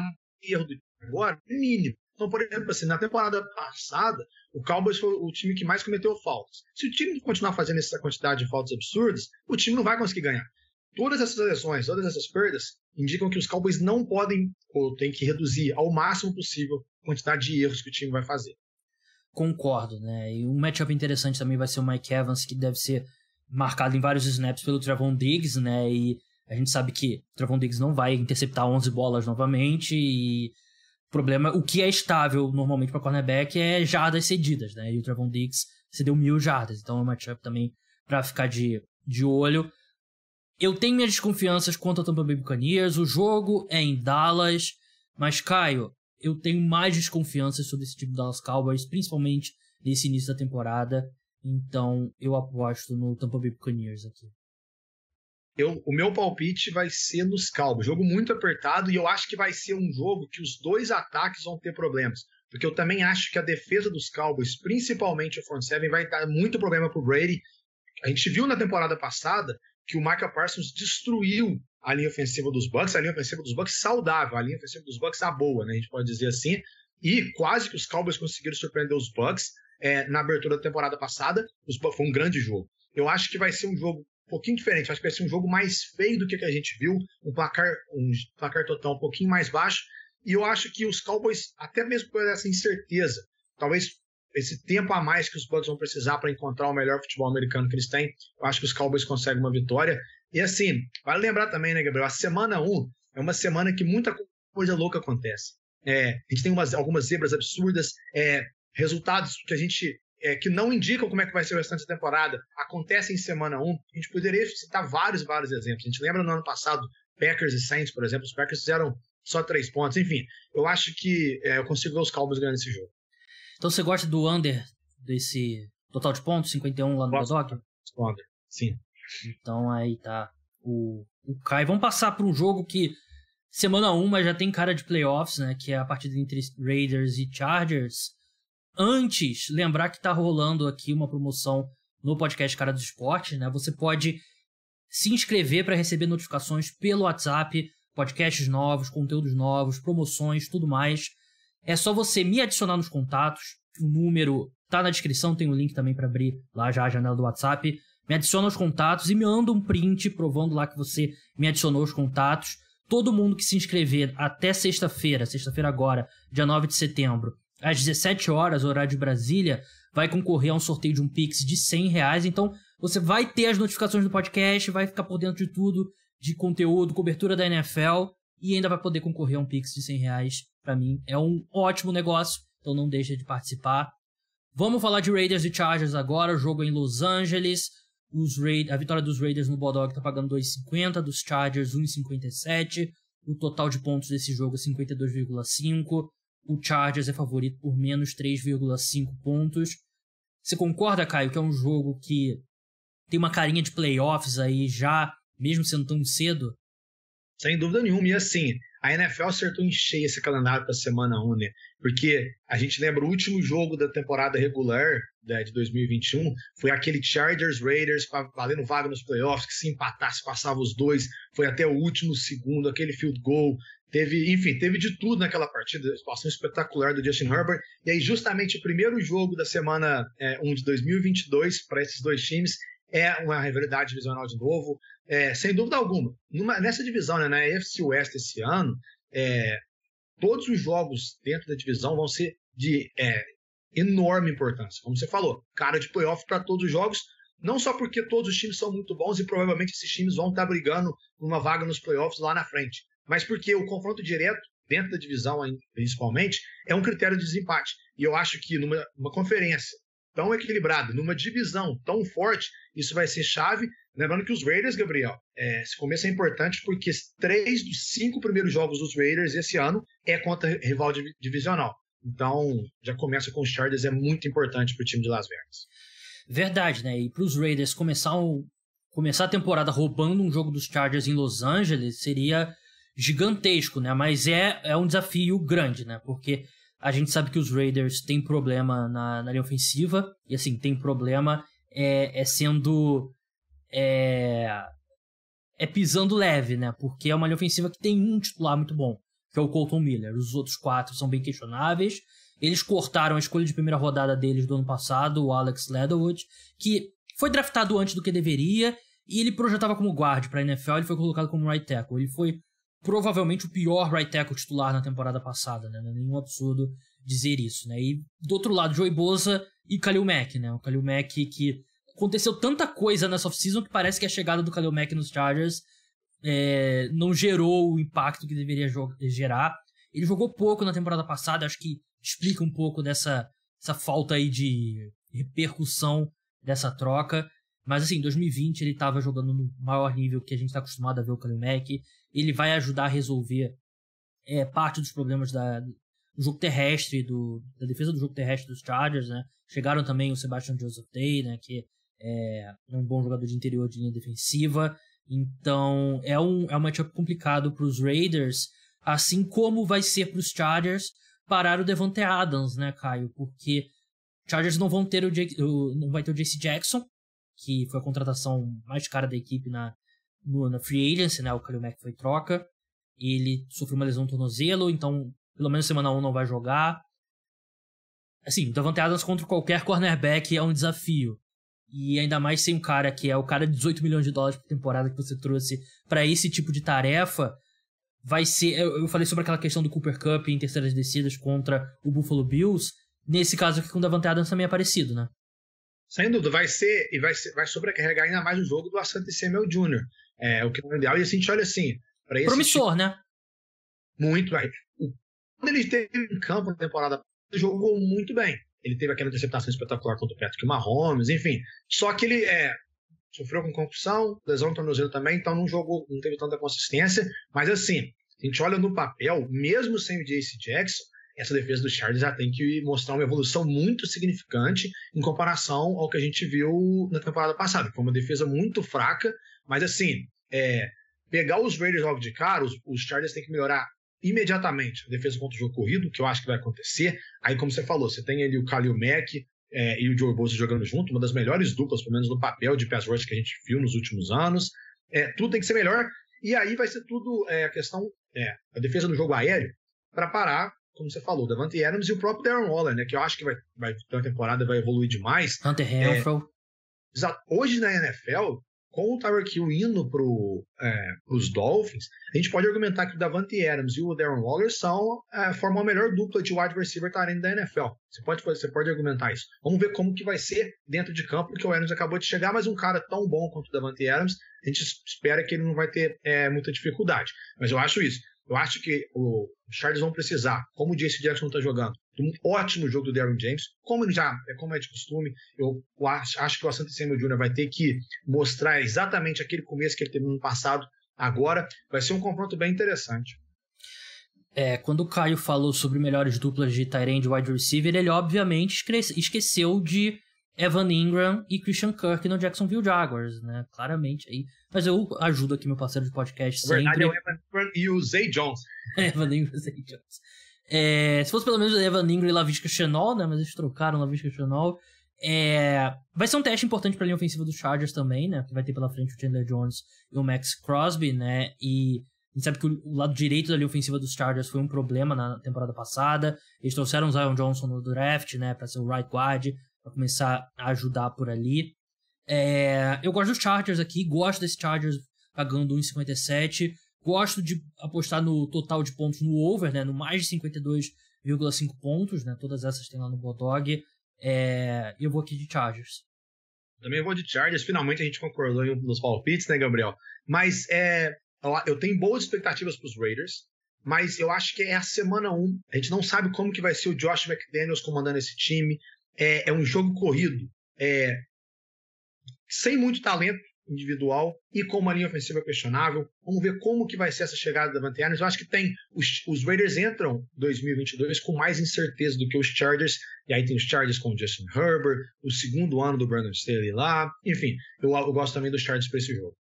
Erro do agora é mínimo. Então, por exemplo, assim, na temporada passada, o Cowboys foi o time que mais cometeu faltas. Se o time continuar fazendo essa quantidade de faltas absurdas, o time não vai conseguir ganhar. Todas essas lesões, todas essas perdas, indicam que os Cowboys não podem ou têm que reduzir ao máximo possível a quantidade de erros que o time vai fazer. Concordo, né? E um matchup interessante também vai ser o Mike Evans, que deve ser marcado em vários snaps pelo Trevon Diggs, né? E a gente sabe que o Trevon Diggs não vai interceptar 11 bolas novamente e o que é estável normalmente para cornerback é jardas cedidas, né? E o Trevon Diggs cedeu 1.000 jardas, então é um matchup também para ficar de olho. Eu tenho minhas desconfianças quanto ao Tampa Bay Buccaneers, o jogo é em Dallas, mas Caio, eu tenho mais desconfianças sobre esse time do Dallas Cowboys, principalmente nesse início da temporada, então eu aposto no Tampa Bay Buccaneers aqui. O meu palpite vai ser nos Cowboys. Jogo muito apertado e eu acho que vai ser um jogo que os dois ataques vão ter problemas. Porque eu também acho que a defesa dos Cowboys, principalmente o front seven, vai dar muito problema pro Brady. A gente viu na temporada passada que o Micah Parsons destruiu a linha ofensiva dos Bucs, a linha ofensiva dos Bucs saudável, a linha ofensiva dos Bucs a boa, né? A gente pode dizer assim. E quase que os Cowboys conseguiram surpreender os Bucs na abertura da temporada passada. Foi um grande jogo. Eu acho que vai ser um jogo um pouquinho diferente, acho que vai ser um jogo mais feio do que a gente viu, um placar total um pouquinho mais baixo, e eu acho que os Cowboys, até mesmo por essa incerteza, talvez esse tempo a mais que os Bucs vão precisar para encontrar o melhor futebol americano que eles têm, eu acho que os Cowboys conseguem uma vitória. E assim, vale lembrar também, né, Gabriel, a semana 1 é uma semana que muita coisa louca acontece. A gente tem algumas zebras absurdas, resultados que a gente que não indicam como é que vai ser o restante da temporada, acontecem em semana 1. A gente poderia citar vários exemplos. A gente lembra no ano passado, Packers e Saints, por exemplo, os Packers fizeram só 3 pontos. Enfim, eu acho que eu consigo ver os Cowboys ganhando esse jogo. Então você gosta do under desse total de pontos, 51 lá no Bodog? Under, sim. Então aí tá o Kai. Vamos passar para um jogo que semana 1, mas já tem cara de playoffs, né? Que é a partida entre Raiders e Chargers. Antes, lembrar que tá rolando aqui uma promoção no podcast Cara do Esporte, né? Você pode se inscrever para receber notificações pelo WhatsApp, podcasts novos, conteúdos novos, promoções, tudo mais. É só você me adicionar nos contatos. O número tá na descrição, tem o link também para abrir lá já a janela do WhatsApp. Me adiciona aos contatos e me manda um print provando lá que você me adicionou aos contatos. Todo mundo que se inscrever até sexta-feira agora, dia 9 de setembro, às 17 horas, horário de Brasília, vai concorrer a um sorteio de um Pix de R$100. Então, você vai ter as notificações do podcast, vai ficar por dentro de tudo, de conteúdo, cobertura da NFL, e ainda vai poder concorrer a um Pix de R$100. Para mim, é um ótimo negócio, então não deixa de participar. Vamos falar de Raiders e Chargers agora, o jogo é em Los Angeles. A vitória dos Raiders no Bulldog tá pagando 2,50, dos Chargers 1,57. O total de pontos desse jogo é 52,5. O Chargers é favorito por menos 3,5 pontos. Você concorda, Caio, que é um jogo que tem uma carinha de playoffs aí já, mesmo sendo tão cedo? Sem dúvida nenhuma. E assim, a NFL acertou em cheio esse calendário para a semana 1, né? Porque a gente lembra o último jogo da temporada regular de 2021, foi aquele Chargers-Raiders valendo vaga nos playoffs, que se empatasse, passava os dois, foi até o último segundo, aquele field goal. Teve de tudo naquela partida, situação espetacular do Justin Herbert. E aí, justamente, o primeiro jogo da semana 1 de 2022 para esses dois times é uma rivalidade divisional de novo, sem dúvida alguma. Nessa divisão, né, na AFC West esse ano, todos os jogos dentro da divisão vão ser de enorme importância. Como você falou, cara de playoff para todos os jogos, não só porque todos os times são muito bons e provavelmente esses times vão estar brigando por uma vaga nos playoffs lá na frente, mas porque o confronto direto, dentro da divisão principalmente, é um critério de desempate. E eu acho que numa conferência tão equilibrada, numa divisão tão forte, isso vai ser chave. Lembrando que os Raiders, Gabriel, esse começo é importante porque 3 dos 5 primeiros jogos dos Raiders esse ano é contra rival divisional. Então, já começa com os Chargers, é muito importante para o time de Las Vegas. Verdade, né? E para os Raiders começar a temporada roubando um jogo dos Chargers em Los Angeles seria gigantesco, né? Mas é um desafio grande, né? Porque a gente sabe que os Raiders têm problema na linha ofensiva, e assim, tem problema pisando leve, né? Porque é uma linha ofensiva que tem um titular muito bom, que é o Colton Miller. Os outros 4 são bem questionáveis. Eles cortaram a escolha de primeira rodada deles do ano passado, o Alex Leatherwood, que foi draftado antes do que deveria, e ele projetava como guard para a NFL, ele foi colocado como right tackle. Ele foi provavelmente o pior right tackle titular na temporada passada, né? Não é nenhum absurdo dizer isso, né? E do outro lado, Joey Bosa e Khalil Mack, né? O Khalil Mack que aconteceu tanta coisa nessa off-season que parece que a chegada do Khalil Mack nos Chargers não gerou o impacto que deveria gerar. Ele jogou pouco na temporada passada, acho que explica um pouco dessa falta aí de repercussão dessa troca. Mas assim, em 2020 ele estava jogando no maior nível que a gente está acostumado a ver o Khalil Mack. Ele vai ajudar a resolver parte dos problemas do jogo terrestre, da defesa do jogo terrestre dos Chargers, né? Chegaram também o Sebastian Joseph Day, né? Que é um bom jogador de interior de linha defensiva. Então é um matchup complicado para os Raiders, assim como vai ser para os Chargers parar o Devontae Adams, né, Caio? Porque Chargers não vai ter o J.C. Jackson, que foi a contratação mais cara da equipe na Free Agency, né? O Khalil Mack foi troca. Ele sofreu uma lesão no tornozelo, então pelo menos semana 1 não vai jogar. Assim, o Devontae Adams contra qualquer cornerback é um desafio. E ainda mais sem um cara que é o cara de $18 milhões por temporada que você trouxe para esse tipo de tarefa. Vai ser... Eu falei sobre aquela questão do Cooper Kupp em terceiras descidas contra o Buffalo Bills. Nesse caso aqui com o Devontae Adams também é parecido, né? Sem dúvida, vai sobrecarregar ainda mais o jogo do Asante Samuel Jr. O que é o ideal. E assim, a gente olha assim... Promissor, né? Muito bem. Quando ele esteve em campo na temporada, ele jogou muito bem. Ele teve aquela interceptação espetacular contra o Patrick Mahomes, enfim. Só que ele sofreu com concussão, lesão no tornozelo também, então não teve tanta consistência. Mas assim, a gente olha no papel, mesmo sem o J.C. Jackson, essa defesa do Chargers já tem que mostrar uma evolução muito significante em comparação ao que a gente viu na temporada passada. Foi uma defesa muito fraca, mas assim, pegar os Raiders logo de cara, os Chargers têm que melhorar imediatamente a defesa contra o jogo corrido, que eu acho que vai acontecer. Aí, como você falou, você tem ali o Khalil Mack e o Joey Bosa jogando junto, uma das melhores duplas, pelo menos no papel de pass rush que a gente viu nos últimos anos. Tudo tem que ser melhor, e aí vai ser tudo a questão, a defesa do jogo aéreo, para parar, como você falou, Davante Adams e o próprio Darren Waller, né, que eu acho que vai ter uma temporada, vai evoluir demais. Hunter Renfrow. Hoje na NFL, com o Tyreek Hill indo para os Dolphins, a gente pode argumentar que o Davante Adams e o Darren Waller formam a melhor dupla de wide receiver talent da NFL. Você pode argumentar isso. Vamos ver como que vai ser dentro de campo, porque o Adams acabou de chegar, mas um cara tão bom quanto o Davante Adams, a gente espera que ele não vai ter muita dificuldade. Mas eu acho isso. Eu acho que os Chargers vão precisar, como o J.C. Jackson está jogando, de um ótimo jogo do Darren James, como é de costume. Eu acho que o Asante Samuel Jr. vai ter que mostrar exatamente aquele começo que ele teve no ano passado. Agora vai ser um confronto bem interessante. Quando o Caio falou sobre melhores duplas de tight end e wide receiver, ele obviamente esqueceu de Evan Ingram e Christian Kirk no Jacksonville Jaguars, né? Claramente aí. Mas eu ajudo aqui meu parceiro de podcast sempre. Na verdade é o Evan Ingram e o Zay Jones. Evan Ingram e Zay Jones. Se fosse pelo menos o Evan Ingram e Laviska Shenault, né? Mas eles trocaram Laviska Shenault. Vai ser um teste importante para a linha ofensiva dos Chargers também, né? Porque vai ter pela frente o Chandler Jones e o Max Crosby, né? E a gente sabe que o lado direito da linha ofensiva dos Chargers foi um problema na temporada passada. Eles trouxeram o Zion Johnson no draft, né? Para ser o right guard, para começar a ajudar por ali. Eu gosto dos Chargers aqui, gosto desse Chargers pagando 1,57. Gosto de apostar no total de pontos no over, né? No mais de 52,5 pontos, né? Todas essas tem lá no Bodog. Eu vou aqui de Chargers. Também vou de Chargers. Finalmente a gente concordou em um dos palpites, né, Gabriel? Mas eu tenho boas expectativas para os Raiders, mas eu acho que é a semana 1. A gente não sabe como que vai ser o Josh McDaniels comandando esse time. É um jogo corrido, sem muito talento individual e com uma linha ofensiva questionável. Vamos ver como que vai ser essa chegada da Davante Adams. Eu acho que os Raiders entram 2022 com mais incerteza do que os Chargers, e aí tem os Chargers com o Justin Herbert, o segundo ano do Brandon Staley lá, enfim, eu gosto também dos Chargers para esse jogo.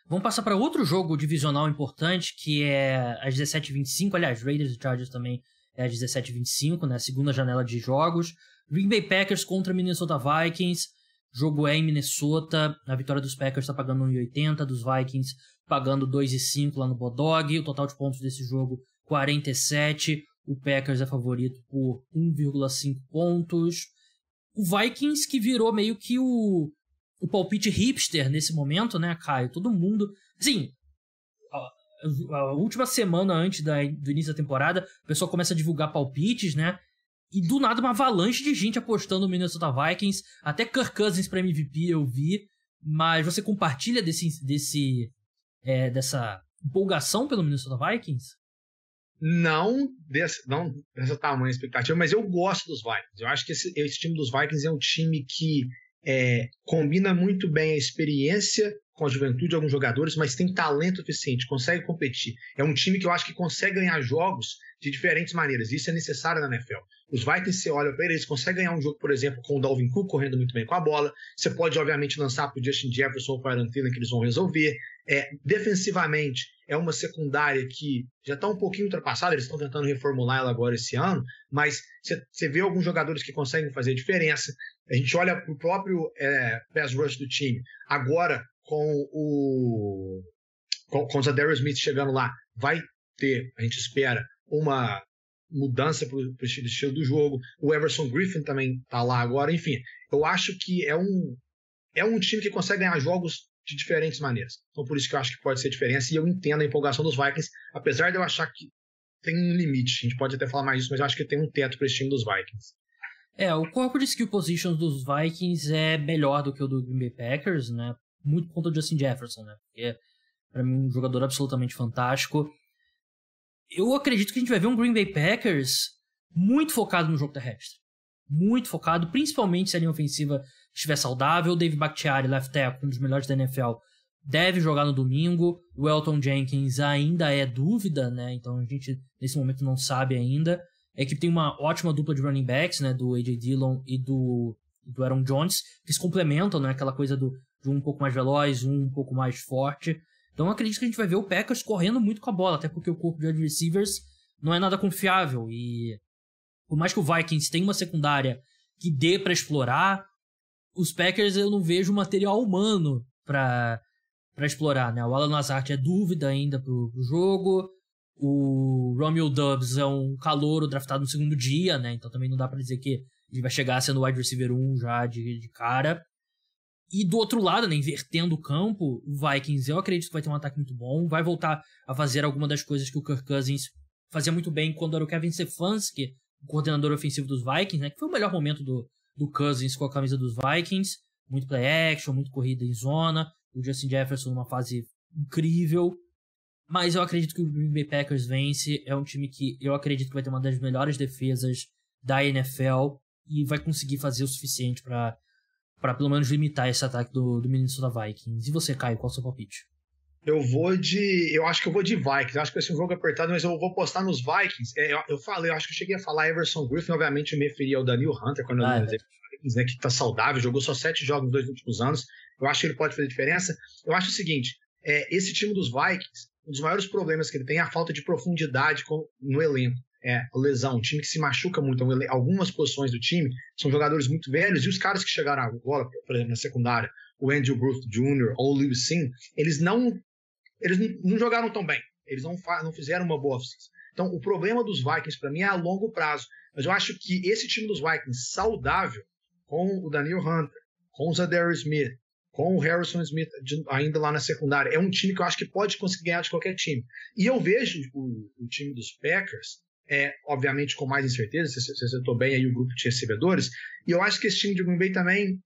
Vamos passar para outro jogo divisional importante, que é às 17h25, aliás, Raiders e Chargers também às 17h25, né, segunda janela de jogos. Green Bay Packers contra Minnesota Vikings. O jogo é em Minnesota, a vitória dos Packers está pagando 1,80, dos Vikings pagando 2,5 lá no Bodog. O total de pontos desse jogo, 47. O Packers é favorito por 1,5 pontos. O Vikings que virou meio que o palpite hipster nesse momento, né, Caio? Todo mundo... Assim, a última semana antes do início da temporada, o pessoal começa a divulgar palpites, né? E do nada uma avalanche de gente apostando no Minnesota Vikings. Até Kirk Cousins para MVP eu vi. Mas você compartilha dessa empolgação pelo Minnesota Vikings? Não dessa tamanha expectativa, mas eu gosto dos Vikings. Eu acho que esse time dos Vikings é um time que combina muito bem a experiência com a juventude de alguns jogadores, mas tem talento suficiente, consegue competir. É um time que eu acho que consegue ganhar jogos de diferentes maneiras. Isso é necessário na NFL. Os Vikings, você olha para eles, conseguem ganhar um jogo, por exemplo, com o Dalvin Cook correndo muito bem com a bola. Você pode, obviamente, lançar para o Justin Jefferson ou para a Arantina, que eles vão resolver. Defensivamente, é uma secundária que já está um pouquinho ultrapassada, eles estão tentando reformular ela agora esse ano, mas você vê alguns jogadores que conseguem fazer diferença. A gente olha para o próprio pass rush do time. Agora, com o Zadarius Smith chegando lá, vai ter, a gente espera, uma mudança para o estilo do jogo. O Everson Griffin também está lá agora. Enfim, eu acho que é um time que consegue ganhar jogos de diferentes maneiras. Então, por isso que eu acho que pode ser diferença. E eu entendo a empolgação dos Vikings, apesar de eu achar que tem um limite. A gente pode até falar mais disso, mas eu acho que tem um teto para esse time dos Vikings. O corpo de skill positions dos Vikings é melhor do que o do Green Bay Packers, né? Muito por conta do Justin Jefferson, né? Porque, pra mim, um jogador absolutamente fantástico. Eu acredito que a gente vai ver um Green Bay Packers muito focado no jogo terrestre. Muito focado, principalmente se a linha ofensiva estiver saudável. O David Bakhtiari, left tackle, um dos melhores da NFL, deve jogar no domingo. O Elgton Jenkins ainda é dúvida, né? Então a gente, nesse momento, não sabe ainda. A equipe tem uma ótima dupla de running backs, né? Do A.J. Dillon e do Aaron Jones, que se complementam, né? Aquela coisa de um pouco mais veloz, um pouco mais forte. Então eu acredito que a gente vai ver o Packers correndo muito com a bola, até porque o corpo de wide receivers não é nada confiável. E por mais que o Vikings tenha uma secundária que dê para explorar, os Packers eu não vejo material humano para explorar, né? O Alan Lazard é dúvida ainda pro jogo. O Romeo Doubs é um calouro draftado no segundo dia, né? Então também não dá para dizer que ele vai chegar sendo wide receiver 1 já de cara. E do outro lado, né, invertendo o campo, o Vikings, eu acredito que vai ter um ataque muito bom, vai voltar a fazer alguma das coisas que o Kirk Cousins fazia muito bem quando era o Kevin Stefanski, o coordenador ofensivo dos Vikings, né, que foi o melhor momento do Cousins com a camisa dos Vikings. Muito play action, muito corrida em zona, o Justin Jefferson numa fase incrível. Mas eu acredito que o Green Bay Packers vence, é um time que eu acredito que vai ter uma das melhores defesas da NFL e vai conseguir fazer o suficiente para pelo menos limitar esse ataque do Minnesota Vikings. E você, Caio, qual é o seu palpite? Eu acho que eu vou de Vikings. Eu acho que vai ser um jogo apertado, mas eu vou apostar nos Vikings. Eu acho que eu cheguei a falar Everson Griffin, obviamente eu me referi ao Daniel Hunter quando eu analisei os Vikings, né, que tá saudável, jogou só 7 jogos nos 2 últimos anos. Eu acho que ele pode fazer diferença. Eu acho o seguinte, esse time dos Vikings, um dos maiores problemas que ele tem é a falta de profundidade no elenco. Lesão, um time que se machuca muito. Algumas posições do time são jogadores muito velhos e os caras que chegaram agora, por exemplo, na secundária, o Andrew Booth Jr. ou o Lewis Singh, eles não jogaram tão bem. Eles não fizeram uma boa off-season. Então, o problema dos Vikings, para mim, é a longo prazo. Mas eu acho que esse time dos Vikings, saudável, com o Daniel Hunter, com o Zadarius Smith, com o Harrison Smith ainda lá na secundária, é um time que eu acho que pode conseguir ganhar de qualquer time. E eu vejo o time dos Packers, obviamente com mais incerteza, você acertou bem aí o grupo de recebedores, e eu acho que esse time de Green Bay também,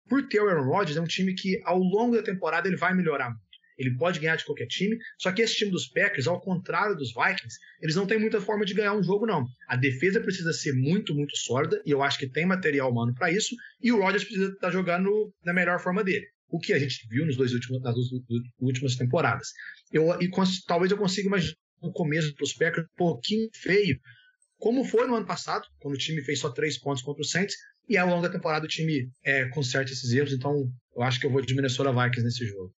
por ter o Aaron Rodgers, é um time que ao longo da temporada ele vai melhorar muito. Ele pode ganhar de qualquer time, só que esse time dos Packers, ao contrário dos Vikings, eles não têm muita forma de ganhar um jogo, não. A defesa precisa ser muito, muito sólida, e eu acho que tem material humano para isso, e o Rodgers precisa estar jogando na melhor forma dele. O que a gente viu nas duas últimas temporadas. Talvez eu consiga imaginar no começo para os Packers um pouquinho feio, como foi no ano passado, quando o time fez só 3 pontos contra o Saints, e ao longo da temporada o time conserta esses erros, então eu acho que eu vou de Minnesota Vikings nesse jogo.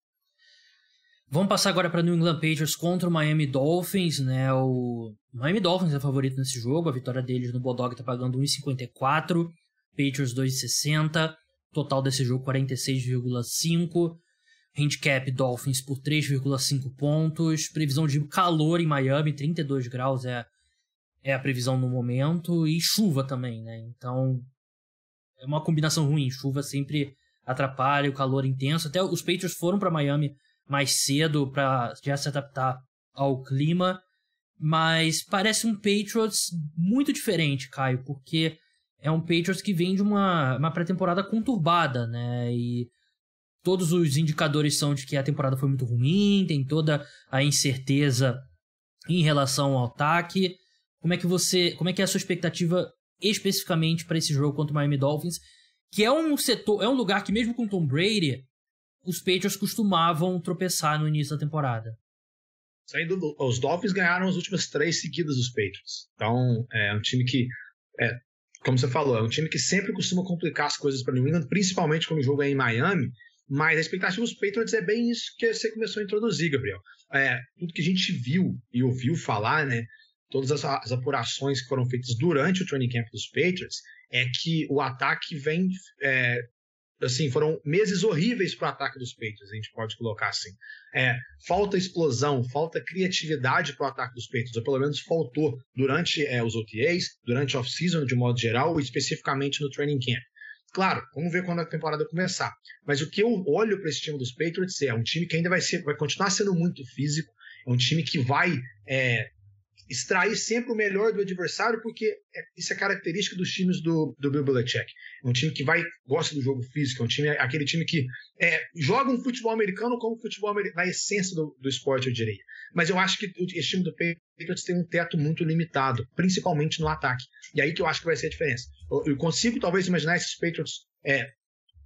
Vamos passar agora para New England Patriots contra o Miami Dolphins, né? O Miami Dolphins é favorito nesse jogo, a vitória deles no Bodog está pagando 1,54, Patriots 2,60. total desse jogo 46,5. Handicap Dolphins por 3,5 pontos. Previsão de calor em Miami, 32 graus é a previsão no momento. E chuva também, né? Então é uma combinação ruim. Chuva sempre atrapalha, o calor intenso. Até os Patriots foram para Miami mais cedo para já se adaptar ao clima. Mas parece um Patriots muito diferente, Caio, porque é um Patriots que vem de uma pré-temporada conturbada, né? E todos os indicadores são de que a temporada foi muito ruim, tem toda a incerteza em relação ao ataque. Como é que é a sua expectativa especificamente para esse jogo contra o Miami Dolphins, que é um lugar que mesmo com Tom Brady, os Patriots costumavam tropeçar no início da temporada? Os Dolphins ganharam as últimas 3 seguidas dos Patriots. Então, é um time que, como você falou, é um time que sempre costuma complicar as coisas para New England, principalmente quando o jogo é em Miami. Mas a expectativa dos Patriots é bem isso que você começou a introduzir, Gabriel. Tudo que a gente viu e ouviu falar, né, todas as apurações que foram feitas durante o training camp dos Patriots, é que o ataque vem... assim, foram meses horríveis para o ataque dos Patriots, a gente pode colocar assim. Falta explosão, falta criatividade para o ataque dos Patriots, ou pelo menos faltou durante os OTAs, durante a off-season de modo geral, e especificamente no training camp. Claro, vamos ver quando a temporada começar. Mas o que eu olho para esse time dos Patriots é um time que ainda vai continuar sendo muito físico, é um time que vai extrair sempre o melhor do adversário, porque isso é característica dos times do Bill Belichick. É um time que gosta do jogo físico, aquele time que joga um futebol americano como futebol na essência do esporte, eu diria. Mas eu acho que esse time do Patriots tem um teto muito limitado, principalmente no ataque. E aí que eu acho que vai ser a diferença. Eu consigo talvez imaginar esses Patriots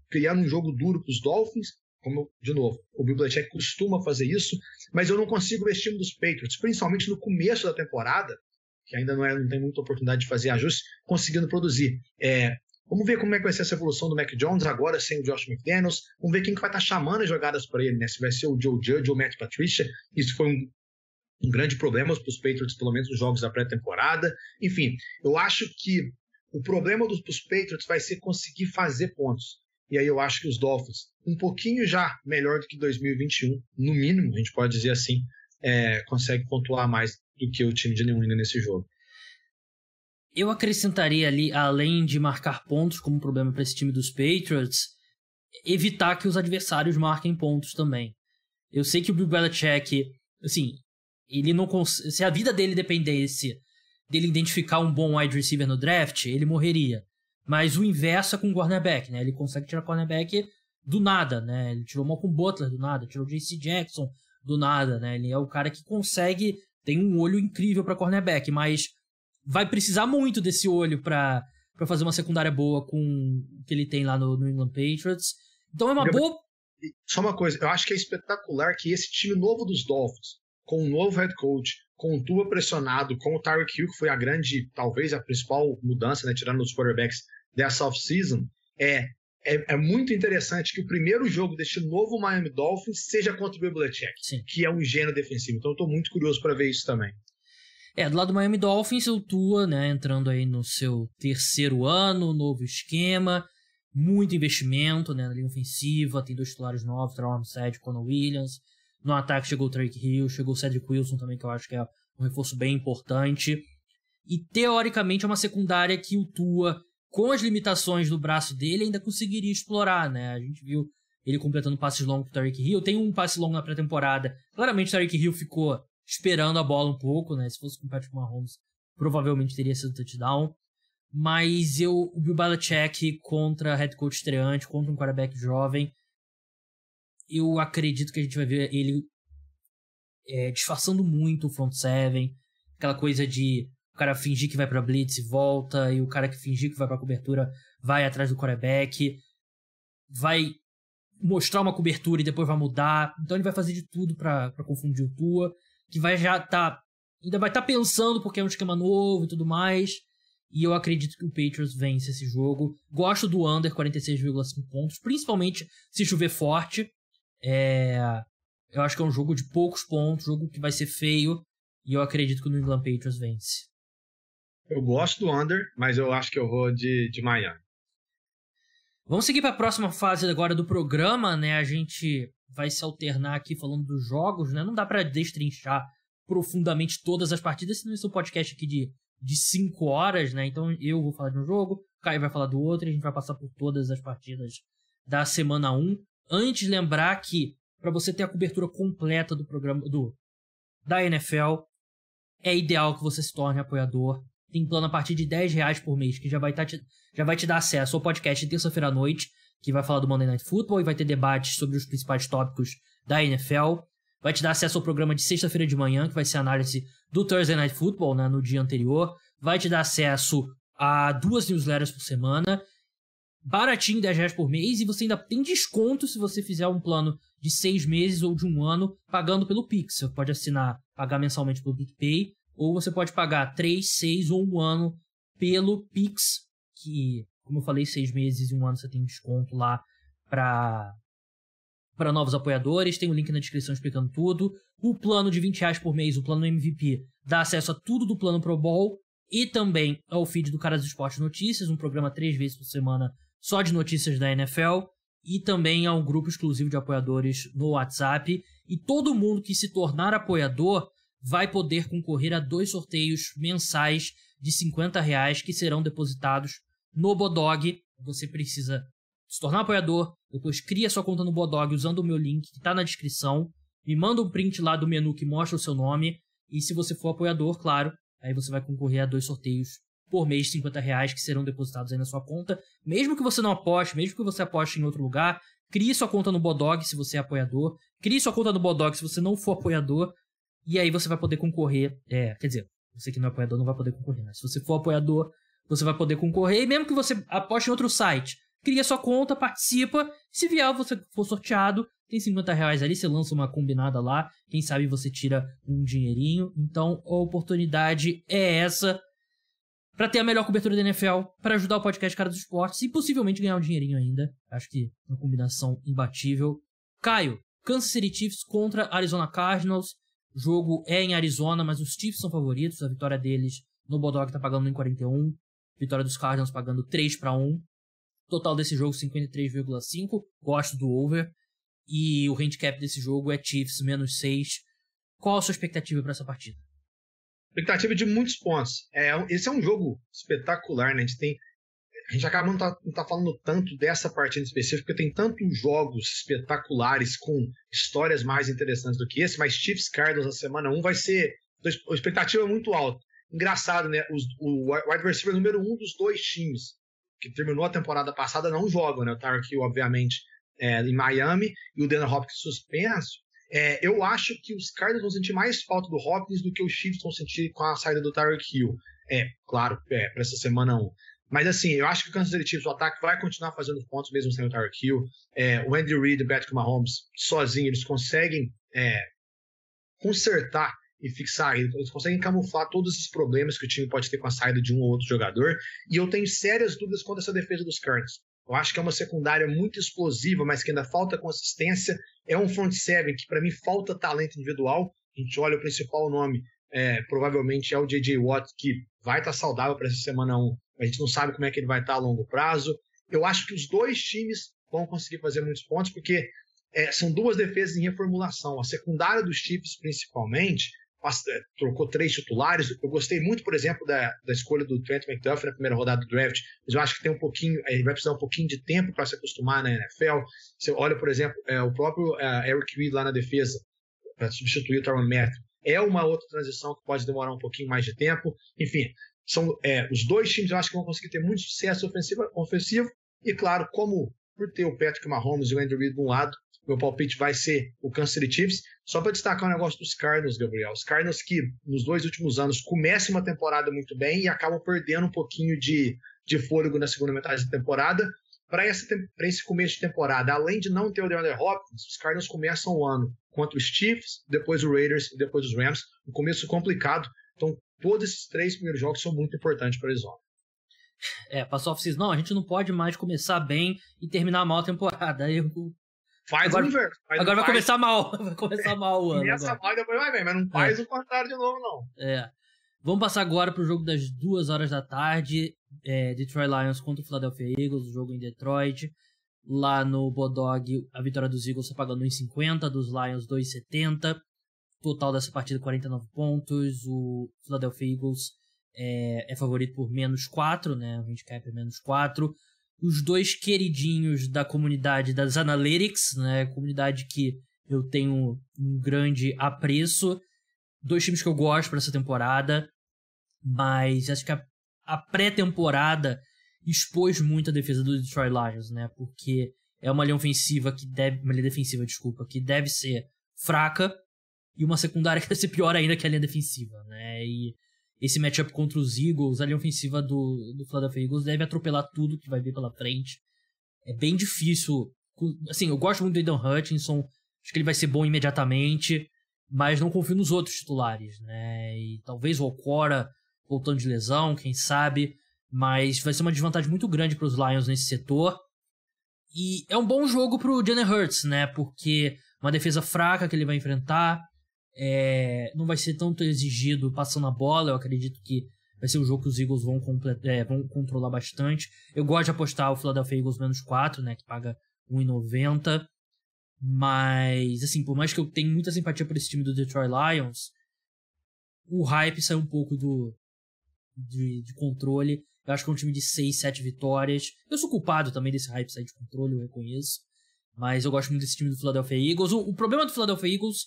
criando um jogo duro para os Dolphins, de novo, o Bill Belichick costuma fazer isso, mas eu não consigo ver esse time dos Patriots, principalmente no começo da temporada, que ainda não tem muita oportunidade de fazer ajustes, conseguindo produzir. Vamos ver como é que vai ser essa evolução do Mac Jones agora sem o Josh McDaniels. Vamos ver quem que vai estar chamando as jogadas para ele, né? Se vai ser o Joe Judge ou o Matt Patricia. Isso foi um grande problema para os Patriots, pelo menos nos jogos da pré-temporada. Enfim, eu acho que o problema dos Patriots vai ser conseguir fazer pontos. E aí eu acho que os Dolphins, um pouquinho já melhor do que 2021, no mínimo, a gente pode dizer assim, consegue pontuar mais do que o time de New England nesse jogo. Eu acrescentaria ali, além de marcar pontos como problema para esse time dos Patriots, evitar que os adversários marquem pontos também. Eu sei que o Bill Belichick, assim, ele não se a vida dele dependesse dele identificar um bom wide receiver no draft, ele morreria. Mas o inverso é com o cornerback, né? Ele consegue tirar cornerback do nada, né? Ele tirou o Malcolm Butler do nada, tirou o J.C. Jackson do nada, né? Ele é o cara que tem um olho incrível para cornerback, mas vai precisar muito desse olho para fazer uma secundária boa com o que ele tem lá no New England Patriots. Então é uma boa... Só uma coisa, eu acho que é espetacular que esse time novo dos Dolphins, com um novo head coach, com o Tua pressionado, com o Tyreek Hill, que foi talvez a principal mudança, né, tirando os quarterbacks dessa off-season, é muito interessante que o primeiro jogo deste novo Miami Dolphins seja contra o Bill Belichick, que é um gênio defensivo. Então eu estou muito curioso para ver isso também. Do lado do Miami Dolphins, o Tua, né, entrando aí no seu 3º ano, novo esquema, muito investimento, né, na linha ofensiva, tem 2 titulares novos, Terrell Armstead, Conor Williams. No ataque chegou o Tyreek Hill, chegou o Cedric Wilson também, que eu acho que é um reforço bem importante. E teoricamente é uma secundária que o Tua, com as limitações do braço dele, ainda conseguiria explorar, né? A gente viu ele completando passes longos pro Tyreek Hill. Tem um passe longo na pré-temporada. Claramente o Tyreek Hill ficou esperando a bola um pouco, né? Se fosse com o Patrick Mahomes, provavelmente teria sido touchdown. Mas o Bill Belichick contra head coach estreante, contra um quarterback jovem, eu acredito que a gente vai ver ele disfarçando muito o front seven, aquela coisa de o cara fingir que vai pra blitz e volta, e o cara que fingir que vai pra cobertura vai atrás do quarterback, vai mostrar uma cobertura e depois vai mudar. Então ele vai fazer de tudo pra confundir o Tua, que ainda vai estar pensando porque é um esquema novo e tudo mais. E eu acredito que o Patriots vence esse jogo. Gosto do under 46,5 pontos, principalmente se chover forte. Eu acho que é um jogo de poucos pontos, jogo que vai ser feio, e eu acredito que o New England Patriots vence. Eu gosto do under, mas eu acho que eu vou de Miami. Vamos seguir para a próxima fase agora do programa, né? A gente vai se alternar aqui falando dos jogos, né? Não dá para destrinchar profundamente todas as partidas, senão esse é um podcast aqui de 5 horas, né? Então eu vou falar de um jogo, o Caio vai falar do outro e a gente vai passar por todas as partidas da semana 1. Antes, lembrar que para você ter a cobertura completa do programa da NFL, é ideal que você se torne apoiador. Tem plano a partir de R$10 por mês, que já vai te dar acesso ao podcast de terça-feira à noite, que vai falar do Monday Night Football e vai ter debates sobre os principais tópicos da NFL. Vai te dar acesso ao programa de sexta-feira de manhã, que vai ser a análise do Thursday Night Football, né, no dia anterior. Vai te dar acesso a 2 newsletters por semana, baratinho, R$10 por mês, e você ainda tem desconto se você fizer um plano de 6 meses ou de 1 ano, pagando pelo Pix. Você pode pagar mensalmente pelo PicPay, ou você pode pagar 3, 6 ou 1 ano pelo Pix, que, como eu falei, 6 meses e 1 ano você tem desconto lá para novos apoiadores. Tem um link na descrição explicando tudo. O plano de R$20 por mês, o plano MVP, dá acesso a tudo do plano Pro Bowl e também ao feed do Caras do Esporte Notícias, um programa 3 vezes por semana só de notícias da NFL, e também ao grupo exclusivo de apoiadores no WhatsApp. E todo mundo que se tornar apoiador vai poder concorrer a 2 sorteios mensais de R$50 que serão depositados no Bodog. Você precisa se tornar apoiador, depois cria sua conta no Bodog usando o meu link que está na descrição, me manda um print lá do menu que mostra o seu nome, e se você for apoiador, claro, aí você vai concorrer a 2 sorteios por mês de R$50 que serão depositados aí na sua conta. Mesmo que você não aposte, mesmo que você aposte em outro lugar, crie sua conta no Bodog se você é apoiador, crie sua conta no Bodog se você não for apoiador, e aí você vai poder concorrer. Quer dizer, você que não é apoiador não vai poder concorrer, né? Se você for apoiador, você vai poder concorrer, e mesmo que você aposte em outro site, cria sua conta, participa, se vier você for sorteado, tem R$50 ali, você lança uma combinada lá, quem sabe você tira um dinheirinho. Então a oportunidade é essa, para ter a melhor cobertura da NFL, para ajudar o podcast Cara dos Esportes e possivelmente ganhar um dinheirinho ainda. Acho que uma combinação imbatível. Caio, Kansas City Chiefs contra Arizona Cardinals. O jogo é em Arizona, mas os Chiefs são favoritos. A vitória deles no Bodog tá pagando 1,41. Vitória dos Cardinals pagando 3-1. Total desse jogo 53,5. Gosto do over. E o handicap desse jogo é Chiefs -6. Qual a sua expectativa para essa partida? Expectativa de muitos pontos. Esse é um jogo espetacular, né? A gente acaba não tá falando tanto dessa partida específica, porque tem tantos jogos espetaculares com histórias mais interessantes do que esse, mas Chiefs Cardinals na semana 1 vai ser... A expectativa é muito alta. Engraçado, né? O wide receiver número 1 dos 2 times, que terminou a temporada passada, não jogam, né? O Tyreek Hill, obviamente, em Miami, e o DeAndre Hopkins suspenso. Eu acho que os Cardinals vão sentir mais falta do Hopkins do que os Chiefs vão sentir com a saída do Tyreek Hill. Claro, para essa semana 1. Mas assim, eu acho que o Kansas City Chiefs, o ataque vai continuar fazendo pontos mesmo sem o Tyreek Hill. O Andy Reid e o Patrick Mahomes, sozinhos, eles conseguem consertar e fixar, eles conseguem camuflar todos esses problemas que o time pode ter com a saída de um ou outro jogador. E eu tenho sérias dúvidas quanto a essa defesa dos Cardinals. Eu acho que é uma secundária muito explosiva, mas que ainda falta consistência. É um front seven que, para mim, falta talento individual. A gente olha o principal nome, provavelmente é o J.J. Watt, que vai estar saudável para essa semana 1. A gente não sabe como é que ele vai estar a longo prazo. Eu acho que os 2 times vão conseguir fazer muitos pontos, porque são 2 defesas em reformulação. A secundária dos Chiefs, principalmente, trocou 3 titulares. Eu gostei muito, por exemplo, da escolha do Trent McDuffie na primeira rodada do draft, mas eu acho que tem ele vai precisar um pouquinho de tempo para se acostumar na NFL. Você olha, por exemplo, o próprio Eric Reid lá na defesa, para substituir o Tyrann Mathieu. É uma outra transição que pode demorar um pouquinho mais de tempo. Enfim, são os 2 times, eu acho que vão conseguir ter muito sucesso ofensivo. E claro, como por ter o Patrick Mahomes e o Andy Reid de um lado, meu palpite vai ser o Kansas City Chiefs. Só para destacar um negócio dos Cardinals, Gabriel. Os Cardinals que, nos 2 últimos anos, começam uma temporada muito bem e acabam perdendo um pouquinho de fôlego na segunda metade da temporada. Para esse começo de temporada, além de não ter o DeAndre Hopkins, os Cardinals começam o ano contra os Chiefs, depois o Raiders e depois os Rams. Um começo complicado. Então, todos esses 3 primeiros jogos são muito importantes para a Arizona. Passou off-season. Não, a gente não pode mais começar bem e terminar mal a temporada. Faz o inverso. Agora vai começar mal. Vai começar mal o ano. Começa mal e depois vai bem, mas não faz o contrário de novo, não. Vamos passar agora pro jogo das 2 horas da tarde. Detroit Lions contra o Philadelphia Eagles, o jogo em Detroit. Lá no Bodog, a vitória dos Eagles está pagando 1,50, dos Lions 2,70. Total dessa partida 49 pontos. O Philadelphia Eagles é favorito por -4, né? O handicap é -4. Os dois queridinhos da comunidade das Analytics, né? Comunidade que eu tenho um grande apreço. Dois times que eu gosto para essa temporada, mas acho que a pré-temporada expôs muito a defesa do Detroit Lions, né? Porque é uma linha ofensiva uma linha defensiva, desculpa, que deve ser fraca e uma secundária que deve ser pior ainda que a linha defensiva, né? E esse matchup contra os Eagles, a linha ofensiva do Philadelphia Eagles deve atropelar tudo que vai vir pela frente. É bem difícil. Assim, eu gosto muito do Aidan Hutchinson, acho que ele vai ser bom imediatamente, mas não confio nos outros titulares, né? E talvez o Okora voltando de lesão, quem sabe, mas vai ser uma desvantagem muito grande para os Lions nesse setor. E é um bom jogo para o Jalen Hurts, né? Porque uma defesa fraca que ele vai enfrentar, não vai ser tanto exigido passando a bola. Eu acredito que vai ser um jogo que os Eagles vão controlar bastante. Eu gosto de apostar o Philadelphia Eagles -4, né? Que paga 1,90. Mas, assim, por mais que eu tenha muita simpatia por esse time do Detroit Lions, o hype sai um pouco de controle. Eu acho que é um time de 6, 7 vitórias. Eu sou culpado também desse hype sair de controle, eu reconheço. Mas eu gosto muito desse time do Philadelphia Eagles. O problema do Philadelphia Eagles,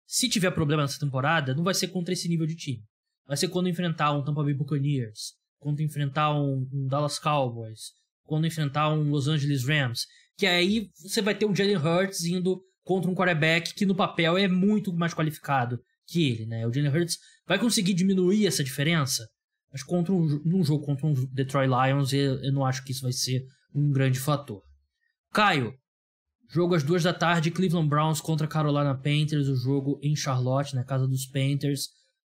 se tiver problema nessa temporada, não vai ser contra esse nível de time. Vai ser quando enfrentar um Tampa Bay Buccaneers, quando enfrentar um Dallas Cowboys, quando enfrentar um Los Angeles Rams. Que aí você vai ter um Jalen Hurts indo contra um quarterback que no papel é muito mais qualificado que ele, né? O Jalen Hurts vai conseguir diminuir essa diferença, mas num jogo contra um Detroit Lions eu não acho que isso vai ser um grande fator. Caio, jogo às 2 da tarde, Cleveland Browns contra Carolina Panthers, o jogo em Charlotte, na casa dos Panthers.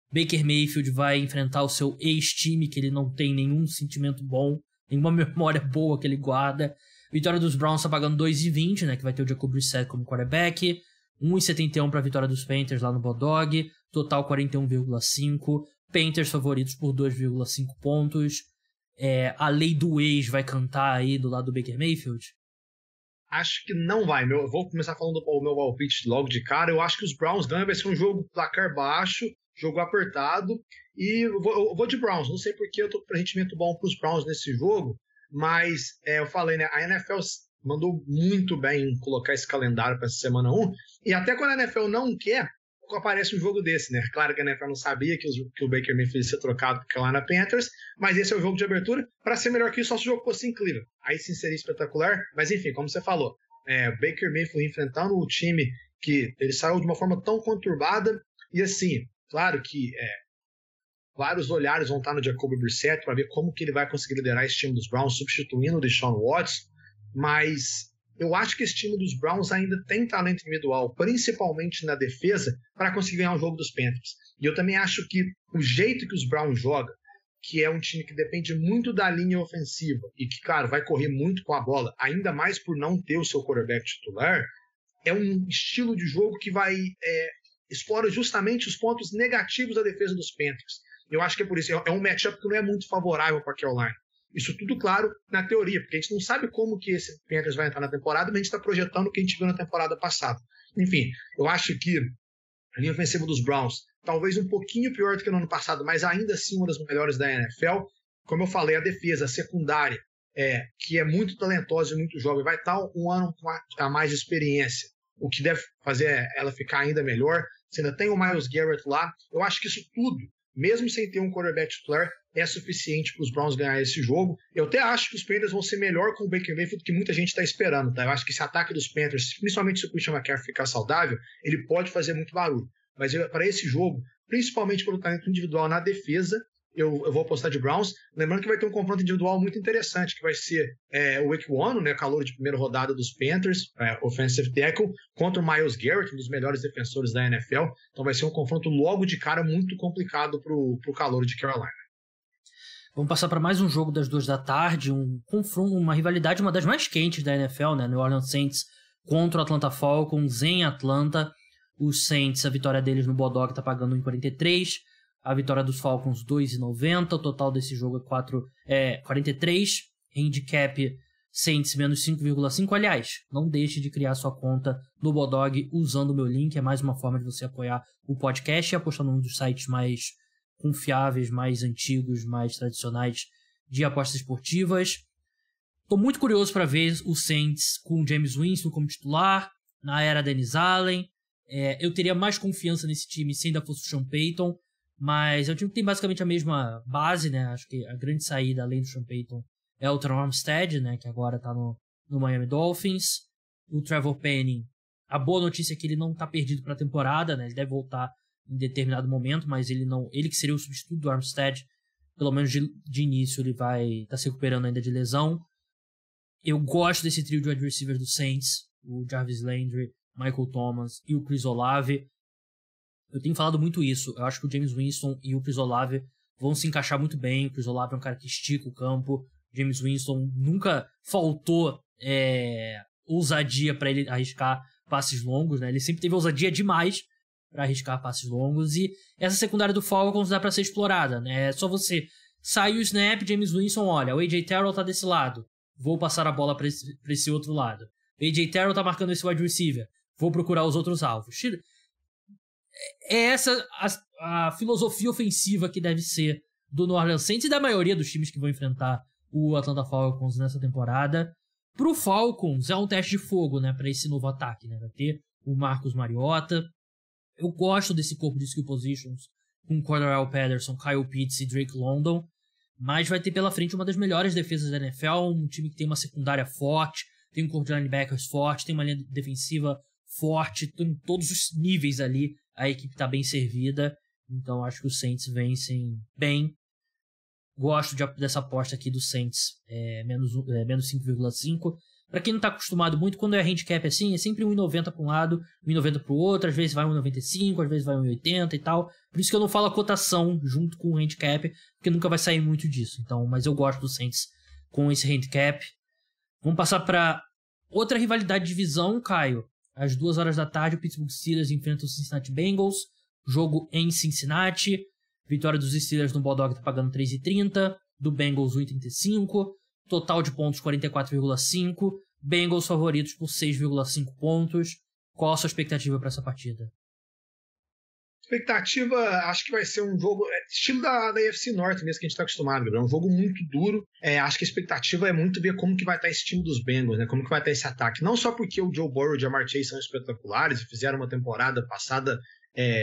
Baker Mayfield vai enfrentar o seu ex-time, que ele não tem nenhum sentimento bom, nenhuma memória boa que ele guarda. Vitória dos Browns tá pagando 2,20, né? Que vai ter o Jacob Brissett como quarterback. 1,71 para a vitória dos Panthers lá no Bodog. Total 41,5. Panthers favoritos por 2,5 pontos. A lei do ex vai cantar aí do lado do Baker Mayfield? Acho que não vai. Eu vou começar falando o meu palpite logo de cara. Eu acho que os Browns ganham. Vai ser um jogo placar baixo, jogo apertado. E eu vou de Browns. Não sei porque eu tô com rendimento bom para os Browns nesse jogo. Mas eu falei, né? A NFL mandou muito bem em colocar esse calendário para essa semana 1. E até quando a NFL não quer, aparece um jogo desse, né? Claro que a NFL não sabia que o Baker Mayfield ia ser trocado por Carolina Panthers, mas esse é o jogo de abertura. Para ser melhor que isso, só se o jogo fosse em Cleveland. Aí sim seria espetacular. Mas enfim, como você falou, Baker Mayfield enfrentando o time que ele saiu de uma forma tão conturbada. E assim, claro que vários olhares vão estar no Jacoby Brissett para ver como que ele vai conseguir liderar esse time dos Browns, substituindo o Deshaun Watson, mas eu acho que esse time dos Browns ainda tem talento individual, principalmente na defesa, para conseguir ganhar o jogo dos Panthers. E eu também acho que o jeito que os Browns jogam, que é um time que depende muito da linha ofensiva e que, claro, vai correr muito com a bola, ainda mais por não ter o seu quarterback titular, é um estilo de jogo que vai explora justamente os pontos negativos da defesa dos Panthers. Eu acho que é por isso, é um matchup que não é muito favorável para a Carolina. Isso tudo, claro, na teoria, porque a gente não sabe como que esse Panthers vai entrar na temporada, mas a gente está projetando o que a gente viu na temporada passada. Enfim, eu acho que a linha ofensiva dos Browns, talvez um pouquinho pior do que no ano passado, mas ainda assim uma das melhores da NFL. Como eu falei, a defesa, a secundária, que é muito talentosa e muito jovem, vai estar um ano a mais de experiência, o que deve fazer ela ficar ainda melhor. Você ainda tem o Myles Garrett lá. Eu acho que isso tudo, mesmo sem ter um quarterback titular, é suficiente para os Browns ganhar esse jogo. Eu até acho que os Panthers vão ser melhor com o Baker Mayfield do que muita gente está esperando, tá? Eu acho que esse ataque dos Panthers, principalmente se o Christian McCaffrey ficar saudável, ele pode fazer muito barulho. Mas para esse jogo, principalmente pelo talento individual na defesa, eu vou apostar de Browns. Lembrando que vai ter um confronto individual muito interessante, que vai ser o Ekwonu, né, calor de primeira rodada dos Panthers, offensive tackle, contra o Myles Garrett, um dos melhores defensores da NFL. Então vai ser um confronto logo de cara muito complicado para o calor de Carolina. Vamos passar para mais um jogo das 2 da tarde, um confronto, uma rivalidade, uma das mais quentes da NFL, né? New Orleans Saints contra o Atlanta Falcons em Atlanta. Os Saints, a vitória deles no Bodog está pagando 1,43. A vitória dos Falcons 2,90. O total desse jogo é 43. Handicap Saints menos 5,5. Aliás, não deixe de criar sua conta no Bodog usando o meu link. É mais uma forma de você apoiar o podcast e apostar num dos sites mais confiáveis, mais antigos, mais tradicionais de apostas esportivas. Estou muito curioso para ver o Saints com o James Winston como titular, na era Dennis Allen. Eu teria mais confiança nesse time se ainda fosse o Sean Payton, mas é um time que tem basicamente a mesma base, né? Acho que a grande saída, além do Sean Payton, é o Terron Armstead, né? Que agora está no Miami Dolphins. O Trevor Penning, a boa notícia é que ele não está perdido para a temporada, né? Ele deve voltar em determinado momento, mas ele que seria o substituto do Armstead, pelo menos de início, ele vai estar se recuperando ainda de lesão. Eu gosto desse trio de wide receivers do Saints, o Jarvis Landry, Michael Thomas e o Chris Olave. Eu tenho falado muito isso. Eu acho que o James Winston e o Chris Olave vão se encaixar muito bem. O Chris Olave é um cara que estica o campo. O James Winston nunca faltou ousadia para ele arriscar passes longos, né? Ele sempre teve ousadia demais para arriscar passes longos. E essa secundária do Falcons dá para ser explorada, né? É só você sair o snap, James Winston, olha, o A.J. Terrell tá desse lado, vou passar a bola para esse outro lado. O A.J. Terrell tá marcando esse wide receiver, vou procurar os outros alvos. É essa a filosofia ofensiva que deve ser do New Orleans Saints e da maioria dos times que vão enfrentar o Atlanta Falcons nessa temporada. Pro Falcons é um teste de fogo, né, para esse novo ataque, né? Vai ter o Marcus Mariota. Eu gosto desse corpo de skill positions com Cordarrelle Patterson, Kyle Pitts e Drake London, mas vai ter pela frente uma das melhores defesas da NFL, um time que tem uma secundária forte, tem um corpo de linebackers forte, tem uma linha defensiva forte, em todos os níveis ali a equipe está bem servida, então acho que os Saints vencem bem. Gosto dessa aposta aqui do Saints, menos 5,5. Para quem não está acostumado muito, quando é handicap assim, é sempre 1,90 para um lado, 1,90 para o outro, às vezes vai 1,95, às vezes vai 1,80 e tal. Por isso que eu não falo a cotação junto com o handicap, porque nunca vai sair muito disso. Então, mas eu gosto do Saints com esse handicap. Vamos passar para outra rivalidade de divisão, Caio. Às 2 horas da tarde, o Pittsburgh Steelers enfrenta os Cincinnati Bengals. Jogo em Cincinnati. Vitória dos Steelers no Bulldog tá pagando 3,30. Do Bengals 1,35. Total de pontos 44,5. Bengals favoritos por 6,5 pontos. Qual a sua expectativa para essa partida? Expectativa, acho que vai ser um jogo estilo da AFC Norte mesmo, que a gente está acostumado, Gabriel. É um jogo muito duro. Acho que a expectativa é muito ver como que vai estar esse time dos Bengals, né? Como que vai estar esse ataque. Não só porque o Joe Burrow e o Ja'Marr Chase são espetaculares e fizeram uma temporada passada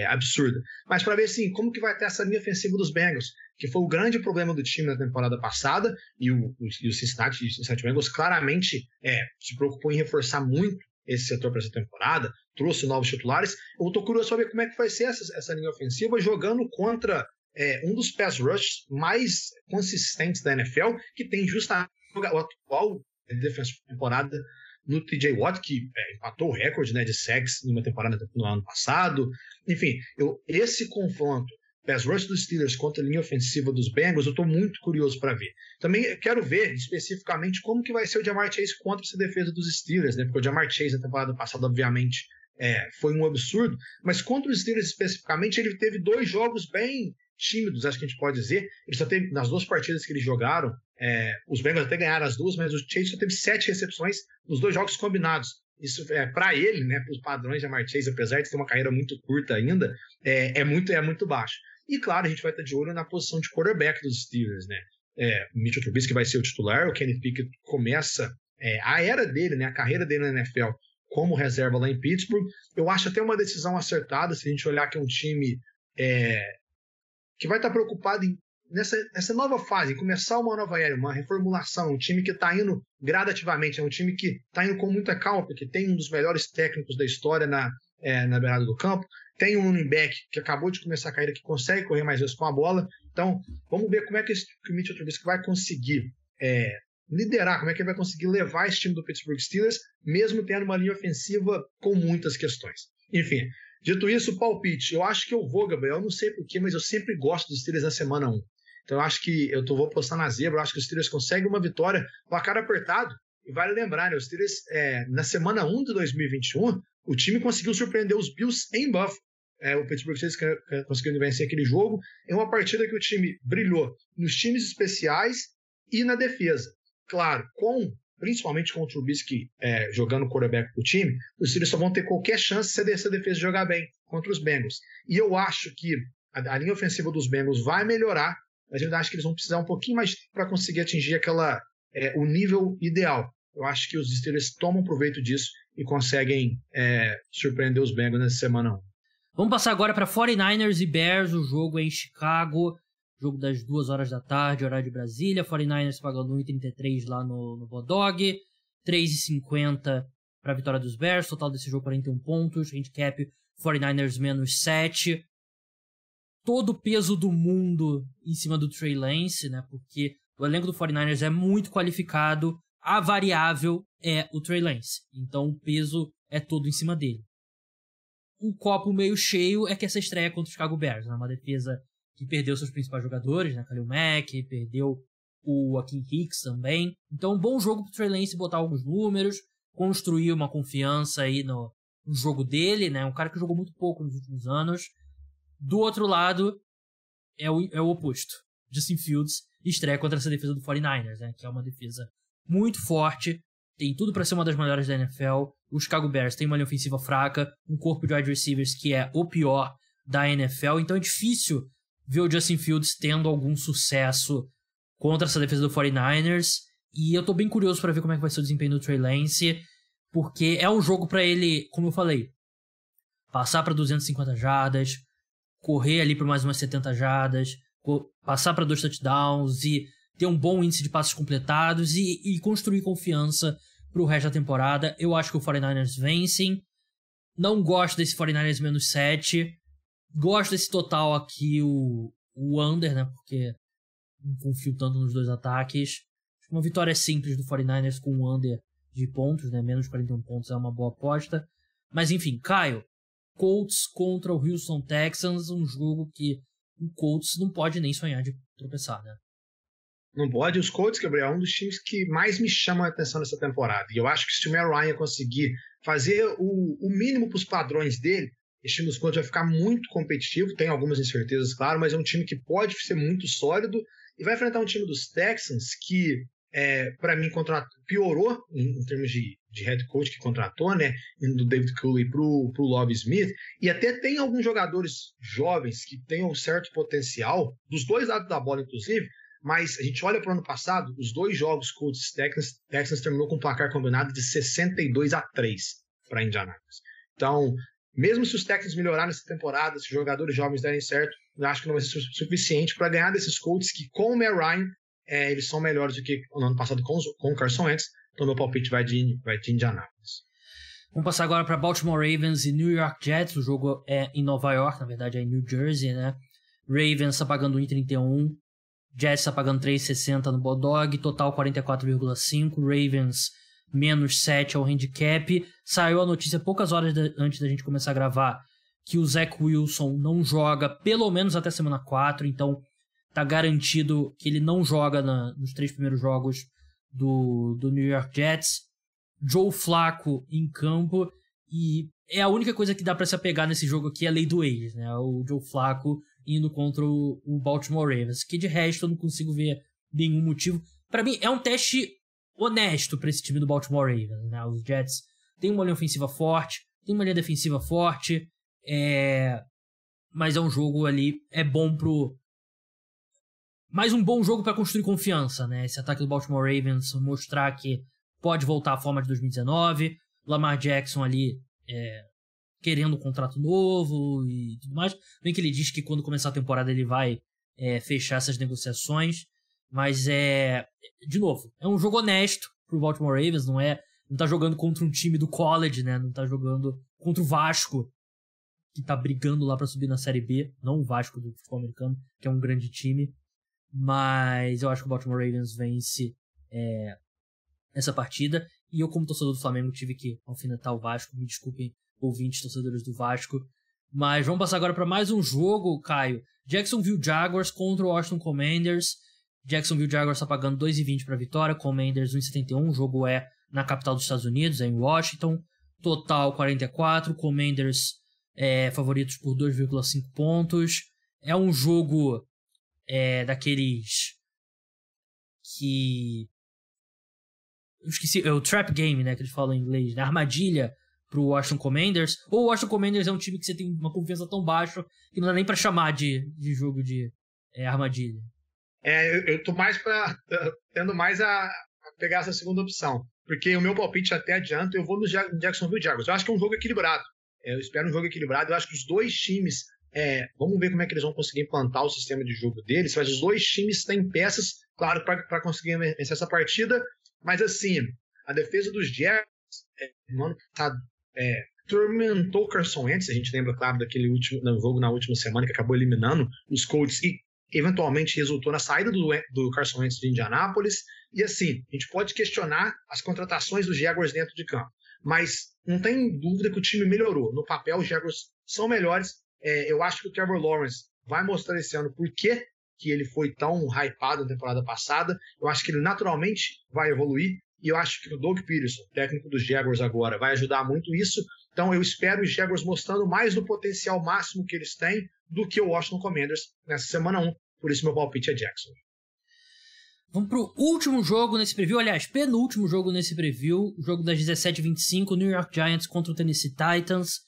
absurda, mas para ver assim, como que vai estar essa linha ofensiva dos Bengals, que foi o grande problema do time na temporada passada, e o Cincinnati Bengals claramente se preocupou em reforçar muito esse setor para essa temporada, trouxe novos titulares. Eu estou curioso para ver como é que vai ser essa linha ofensiva jogando contra um dos pass rush mais consistentes da NFL, que tem justamente o atual defensor de temporada no TJ Watt, que empatou o recorde, né, de sacks numa temporada no ano passado. Enfim, esse confronto pass rush dos Steelers contra a linha ofensiva dos Bengals, eu estou muito curioso para ver. Também quero ver especificamente como que vai ser o Ja'Marr Chase contra essa defesa dos Steelers, né? Porque o Ja'Marr Chase na temporada passada, obviamente, foi um absurdo, mas contra os Steelers especificamente, ele teve 2 jogos bem tímidos, acho que a gente pode dizer. Ele só teve, nas 2 partidas que eles jogaram, os Bengals até ganharam as 2, mas o Chase só teve 7 recepções nos 2 jogos combinados. Isso para ele, né, para os padrões de Ja'Marr Chase, apesar de ter uma carreira muito curta ainda, é muito baixo. E claro, a gente vai estar de olho na posição de quarterback dos Steelers, né? O Mitchell Trubisky vai ser o titular, o Kenny Pickett começa a era dele, né, a carreira dele na NFL como reserva lá em Pittsburgh. Eu acho até uma decisão acertada se a gente olhar que é um time que vai estar preocupado nessa nova fase, em começar uma nova era, uma reformulação, um time que está indo gradativamente, é um time que está indo com muita calma, porque tem um dos melhores técnicos da história na beirada do campo, tem um running back que acabou de começar a carreira, que consegue correr mais vezes com a bola. Então, vamos ver como é que o Mitchell Trubisky vai conseguir liderar, como é que ele vai conseguir levar esse time do Pittsburgh Steelers, mesmo tendo uma linha ofensiva com muitas questões. Enfim, dito isso, palpite. Eu acho que eu vou, Gabriel, eu não sei porquê, mas eu sempre gosto dos Steelers na semana 1. Então eu acho que vou postar na zebra, eu acho que os Steelers conseguem uma vitória, placar apertado. E vale lembrar, né, os Steelers, na semana 1 de 2021, o time conseguiu surpreender os Bills em Buffalo. o Pittsburgh Steelers conseguindo vencer aquele jogo, em uma partida que o time brilhou nos times especiais e na defesa. Claro, principalmente com o Trubisky jogando quarterback pro time, os Steelers só vão ter qualquer chance se essa defesa jogar bem contra os Bengals. E eu acho que a linha ofensiva dos Bengals vai melhorar, mas eu acho que eles vão precisar um pouquinho mais para conseguir atingir o nível ideal. Eu acho que os Steelers tomam proveito disso e conseguem surpreender os Bengals nessa semana 1. Vamos passar agora para 49ers e Bears. O jogo é em Chicago, jogo das 2 horas da tarde, horário de Brasília. 49ers pagando 1,33 lá no Bodog, 3,50 para a vitória dos Bears. Total desse jogo 41 pontos, handicap 49ers menos 7. Todo o peso do mundo em cima do Trey Lance, né? Porque o elenco do 49ers é muito qualificado. A variável é o Trey Lance. Então o peso é todo em cima dele. O copo meio cheio é que essa estreia contra o Chicago Bears, né? Uma defesa que perdeu seus principais jogadores, né? Khalil Mack, perdeu o Akiem Hicks também. Então um bom jogo pro Trey Lance botar alguns números, construir uma confiança aí no jogo dele, né? Um cara que jogou muito pouco nos últimos anos. Do outro lado, é o oposto. Justin Fields estreia contra essa defesa do 49ers, né? Que é uma defesa muito forte, tem tudo para ser uma das melhores da NFL. O Chicago Bears tem uma linha ofensiva fraca, um corpo de wide receivers que é o pior da NFL, então é difícil ver o Justin Fields tendo algum sucesso contra essa defesa do 49ers, e eu tô bem curioso para ver como é que vai ser o desempenho do Trey Lance, porque é um jogo para ele, como eu falei, passar para 250 jardas, correr ali por mais umas 70 jardas, passar para 2 touchdowns e ter um bom índice de passes completados e construir confiança pro resto da temporada. Eu acho que o 49ers vencem. Não gosto desse 49ers menos 7. Gosto desse total aqui, o under, né? Porque não confio tanto nos dois ataques. Acho que uma vitória simples do 49ers com um under de pontos, né? Menos 41 pontos é uma boa aposta. Mas enfim, Caio, Colts contra o Houston Texans, um jogo que o Colts não pode nem sonhar de tropeçar, né? Não pode. Os Colts, Gabriel, é um dos times que mais me chama a atenção nessa temporada. E eu acho que se o Matt Ryan conseguir fazer o mínimo para os padrões dele, esse time dos Colts vai ficar muito competitivo. Tem algumas incertezas, claro, mas é um time que pode ser muito sólido e vai enfrentar um time dos Texans que, para mim, piorou em termos de head coach que contratou, né? Indo do David Culley para o Love Smith. E até tem alguns jogadores jovens que têm um certo potencial, dos dois lados da bola, inclusive. Mas a gente olha para o ano passado, os 2 jogos Colts Texans terminou com um placar combinado de 62-3 para Indianapolis. Então, mesmo se os Texans melhorarem nessa temporada, se os jogadores jovens derem certo, eu acho que não vai ser suficiente para ganhar desses Colts que, com o Matt Ryan, eles são melhores do que no ano passado com o Carson Wentz. Então, meu palpite vai de Indianapolis. Vamos passar agora para Baltimore Ravens e New York Jets. O jogo é em Nova York, na verdade é em New Jersey, né? Ravens está pagando 1,31. Jets está pagando 3,60 no Bodog, total 44,5. Ravens menos 7 ao handicap. Saiu a notícia poucas horas antes da gente começar a gravar que o Zach Wilson não joga pelo menos até semana 4, então tá garantido que ele não joga nos 3 primeiros jogos do New York Jets. Joe Flacco em campo, e é a única coisa que dá para se apegar nesse jogo aqui, é a lei do ex, né? O Joe Flacco indo contra o Baltimore Ravens, que de resto eu não consigo ver nenhum motivo. Para mim é um teste honesto para esse time do Baltimore Ravens, né? Os Jets têm uma linha ofensiva forte, tem uma linha defensiva forte, mas é um jogo ali, é bom mais um bom jogo para construir confiança, né? Esse ataque do Baltimore Ravens mostrar que pode voltar à forma de 2019, Lamar Jackson ali querendo um contrato novo e tudo mais. Bem que ele diz que quando começar a temporada ele vai fechar essas negociações, mas de novo, é um jogo honesto pro Baltimore Ravens, não tá jogando contra um time do college, né? Não tá jogando contra o Vasco, que tá brigando lá para subir na Série B, não o Vasco do futebol americano, que é um grande time, mas eu acho que o Baltimore Ravens vence essa partida, e eu, como torcedor do Flamengo, tive que alfinetar o Vasco. Me desculpem, ouvintes, torcedores do Vasco. Mas vamos passar agora para mais um jogo, Caio. Jacksonville Jaguars contra o Washington Commanders. Jacksonville Jaguars está pagando 2,20 para a vitória, Commanders 1,71. O jogo é na capital dos Estados Unidos, é em Washington. Total 44. Commanders favoritos por 2,5 pontos. É um jogo daqueles que... Eu esqueci, é o trap game, né, que eles falam em inglês, né? Armadilha pro Washington Commanders. Ou o Washington Commanders é um time que você tem uma confiança tão baixa que não dá nem pra chamar de jogo de armadilha. Eu tô tendo mais a pegar essa segunda opção. Porque o meu palpite até adianta, eu vou no Jacksonville Jaguars. Eu acho que é um jogo equilibrado. Eu espero um jogo equilibrado. Eu acho que os dois times... vamos ver como é que eles vão conseguir implantar o sistema de jogo deles. Mas os dois times têm peças, claro, para conseguir vencer essa partida. Mas assim, a defesa dos Jaguars, no ano passado, tormentou o Carson Wentz. A gente lembra, claro, daquele jogo na última semana que acabou eliminando os Colts e eventualmente resultou na saída do Carson Wentz de Indianápolis. E assim, a gente pode questionar as contratações dos Jaguars dentro de campo, mas não tem dúvida que o time melhorou. No papel, os Jaguars são melhores. Eu acho que o Trevor Lawrence vai mostrar esse ano por que ele foi tão hypado na temporada passada. Eu acho que ele naturalmente vai evoluir. E eu acho que o Doug Peterson, técnico dos Jaguars agora, vai ajudar muito isso. Então eu espero os Jaguars mostrando mais do potencial máximo que eles têm do que o Washington Commanders nessa semana 1. Por isso meu palpite é Jackson. Vamos pro último jogo nesse preview, aliás, penúltimo jogo nesse preview, o jogo das 17h25, New York Giants contra o Tennessee Titans.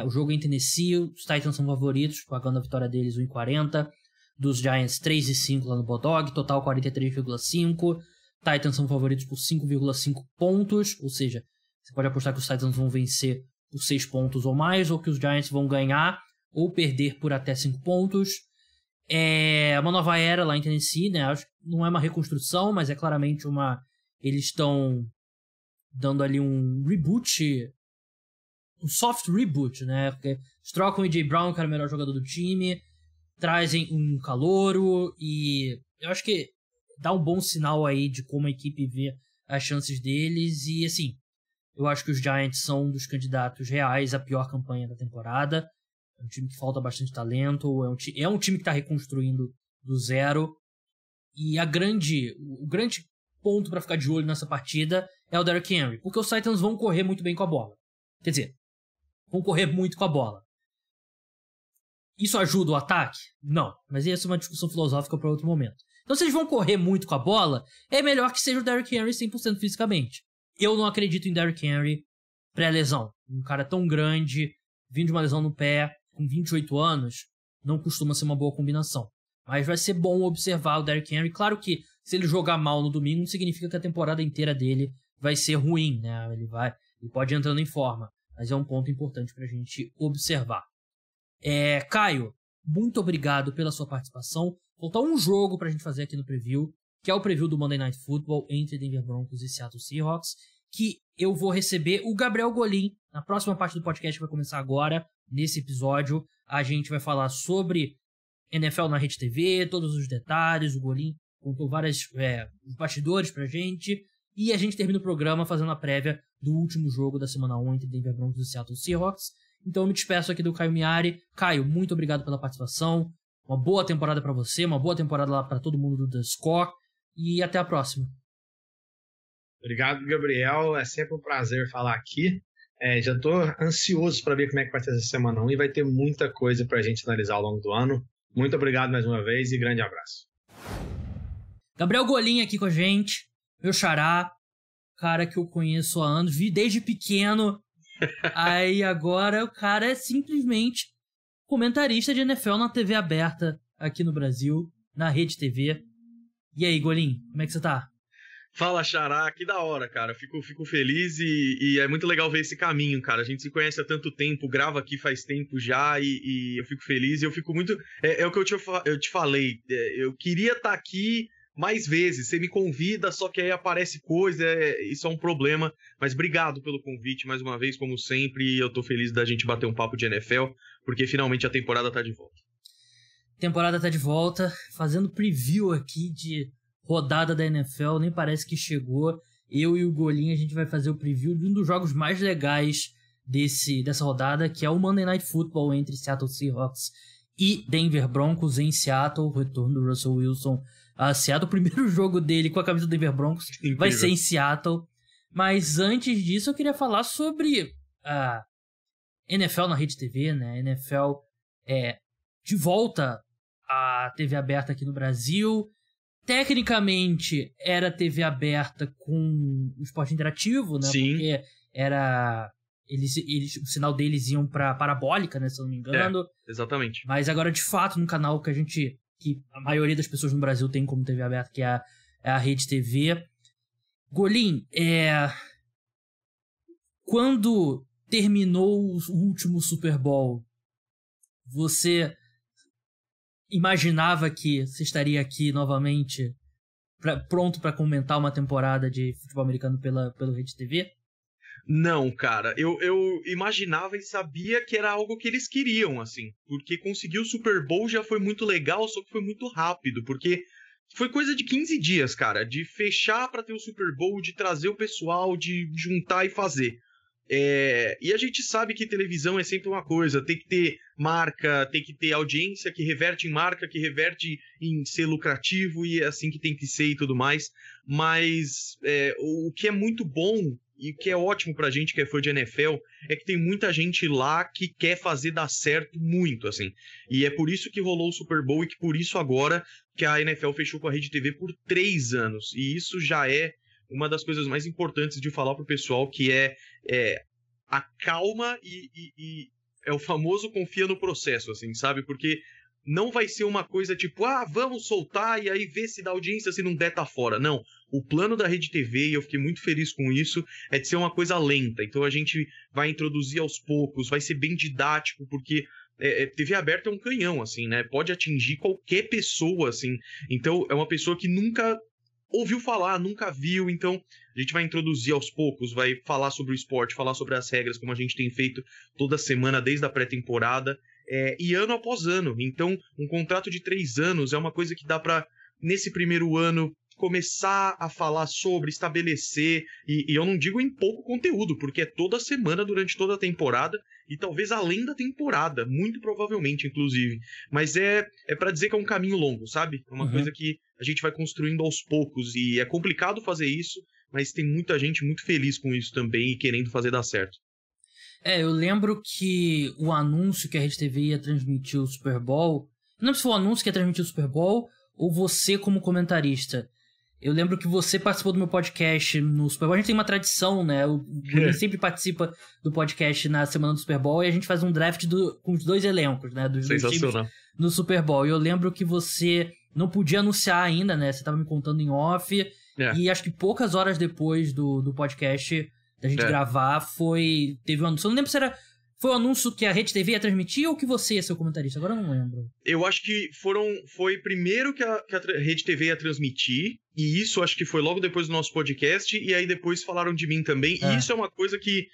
O jogo em Tennessee, os Titans são favoritos, pagando a vitória deles 1,40, dos Giants 3,5 lá no Bodog, total 43,5. Titans são favoritos por 5,5 pontos, ou seja, você pode apostar que os Titans vão vencer por 6 pontos ou mais, ou que os Giants vão ganhar ou perder por até 5 pontos. É uma nova era lá em Tennessee, né? Acho que não é uma reconstrução, mas é claramente eles estão dando ali um reboot, um soft reboot, né? Porque eles trocam o A.J. Brown, que era o melhor jogador do time, trazem um calouro e eu acho que dá um bom sinal aí de como a equipe vê as chances deles. E assim, eu acho que os Giants são um dos candidatos reais à pior campanha da temporada. É um time que falta bastante talento, é um time que está reconstruindo do zero. E o grande ponto para ficar de olho nessa partida é o Derrick Henry, porque os Titans vão correr muito bem com a bola. Quer dizer, vão correr muito com a bola. Isso ajuda o ataque? Não, mas essa é uma discussão filosófica para outro momento. Então, se eles vão correr muito com a bola, é melhor que seja o Derrick Henry 100% fisicamente. Eu não acredito em Derrick Henry pré-lesão. Um cara tão grande, vindo de uma lesão no pé, com 28 anos, não costuma ser uma boa combinação. Mas vai ser bom observar o Derrick Henry. Claro que se ele jogar mal no domingo, não significa que a temporada inteira dele vai ser ruim, né? Ele pode ir entrando em forma, mas é um ponto importante pra gente observar. Caio, muito obrigado pela sua participação. Falta um jogo pra gente fazer aqui no preview, que é o preview do Monday Night Football entre Denver Broncos e Seattle Seahawks, que eu vou receber o Gabriel Golin na próxima parte do podcast que vai começar agora. Nesse episódio, a gente vai falar sobre NFL na Rede TV, todos os detalhes. O Golin contou vários bastidores pra gente. E a gente termina o programa fazendo a prévia do último jogo da semana 1 entre Denver Broncos e Seattle Seahawks. Então eu me despeço aqui do Caio Miari. Caio, muito obrigado pela participação. Uma boa temporada pra você, uma boa temporada lá pra todo mundo do The Score. E até a próxima. Obrigado, Gabriel. É sempre um prazer falar aqui. Já estou ansioso para ver como é que vai ser essa semana 1 e vai ter muita coisa para a gente analisar ao longo do ano. Muito obrigado mais uma vez e grande abraço. Gabriel Golin aqui com a gente, meu xará, cara que eu conheço há anos, vi desde pequeno. Aí agora o cara é simplesmente comentarista de NFL na TV aberta aqui no Brasil, na Rede TV. E aí, Golin, como é que você tá? Fala, xará, que da hora, cara. Fico feliz e é muito legal ver esse caminho, cara. A gente se conhece há tanto tempo, grava aqui faz tempo já e eu fico feliz e eu fico muito... É o que eu te falei, eu queria estar aqui mais vezes. Você me convida, só que aí aparece coisa, isso é um problema. Mas obrigado pelo convite mais uma vez, como sempre. E eu tô feliz da gente bater um papo de NFL, porque finalmente a temporada tá de volta. Temporada tá de volta, fazendo preview aqui de rodada da NFL, nem parece que chegou. Eu e o Golin, a gente vai fazer o preview de um dos jogos mais legais dessa rodada, que é o Monday Night Football entre Seattle Seahawks e Denver Broncos em Seattle. O retorno do Russell Wilson a Seattle. O primeiro jogo dele com a camisa do Denver Broncos vai ser em Seattle. Mas antes disso, eu queria falar sobre NFL na Rede TV, né? NFL de volta à TV aberta aqui no Brasil. Tecnicamente, era TV aberta com o esporte interativo, né? Sim. Porque era... o sinal deles iam pra parabólica, né? Se eu não me engano. Exatamente. Mas agora, de fato, no canal que a maioria das pessoas no Brasil tem como TV aberta, que é a Rede TV. Golim, quando terminou o último Super Bowl, você imaginava que você estaria aqui novamente pronto para comentar uma temporada de futebol americano pelo Rede TV? Não, cara, eu imaginava e sabia que era algo que eles queriam, assim, porque conseguir o Super Bowl já foi muito legal, só que foi muito rápido, porque foi coisa de 15 dias, cara, de fechar pra ter o Super Bowl, de trazer o pessoal, de juntar e fazer. E a gente sabe que televisão é sempre uma coisa, tem que ter marca, tem que ter audiência que reverte em marca, que reverte em ser lucrativo, e é assim que tem que ser e tudo mais, mas o que é muito bom e o que é ótimo pra gente que é fã de NFL é que tem muita gente lá que quer fazer dar certo muito, assim. E é por isso que rolou o Super Bowl e que por isso agora que a NFL fechou com a Rede TV por 3 anos. E isso já é uma das coisas mais importantes de falar pro pessoal, que é a calma e é o famoso confia no processo, assim, sabe? Porque não vai ser uma coisa tipo, vamos soltar e aí ver se dá audiência, se não der, tá fora. Não, o plano da Rede TV, e eu fiquei muito feliz com isso, é de ser uma coisa lenta. Então a gente vai introduzir aos poucos, vai ser bem didático, porque TV aberta é um canhão, assim, né? Pode atingir qualquer pessoa, assim. Então é uma pessoa que nunca ouviu falar, nunca viu, então a gente vai introduzir aos poucos, vai falar sobre o esporte, falar sobre as regras, como a gente tem feito toda semana, desde a pré-temporada, e ano após ano. Então, um contrato de 3 anos é uma coisa que dá para, nesse primeiro ano, começar a falar sobre, estabelecer, e eu não digo em pouco conteúdo, porque é toda semana, durante toda a temporada, e talvez além da temporada, muito provavelmente, inclusive. Mas é para dizer que é um caminho longo, sabe? É uma coisa que a gente vai construindo aos poucos, e é complicado fazer isso, mas tem muita gente muito feliz com isso também e querendo fazer dar certo. Eu lembro que o anúncio que a Rede TV ia transmitir o Super Bowl, não lembro se foi o anúncio que ia transmitir o Super Bowl ou você como comentarista. Eu lembro que você participou do meu podcast no Super Bowl. A gente tem uma tradição, né? O Golim sempre participa do podcast na semana do Super Bowl e a gente faz um draft com os 2 elencos, né? Dos times no Super Bowl. E eu lembro que você não podia anunciar ainda, né? Você estava me contando em off. E acho que poucas horas depois do podcast da gente gravar, teve um anúncio. Eu não lembro se foi o anúncio que a Rede TV ia transmitir ou que você ia ser o comentarista. Agora eu não lembro. Eu acho que foi primeiro que a Rede TV ia transmitir, e isso acho que foi logo depois do nosso podcast, e aí depois falaram de mim também. E isso é uma coisa que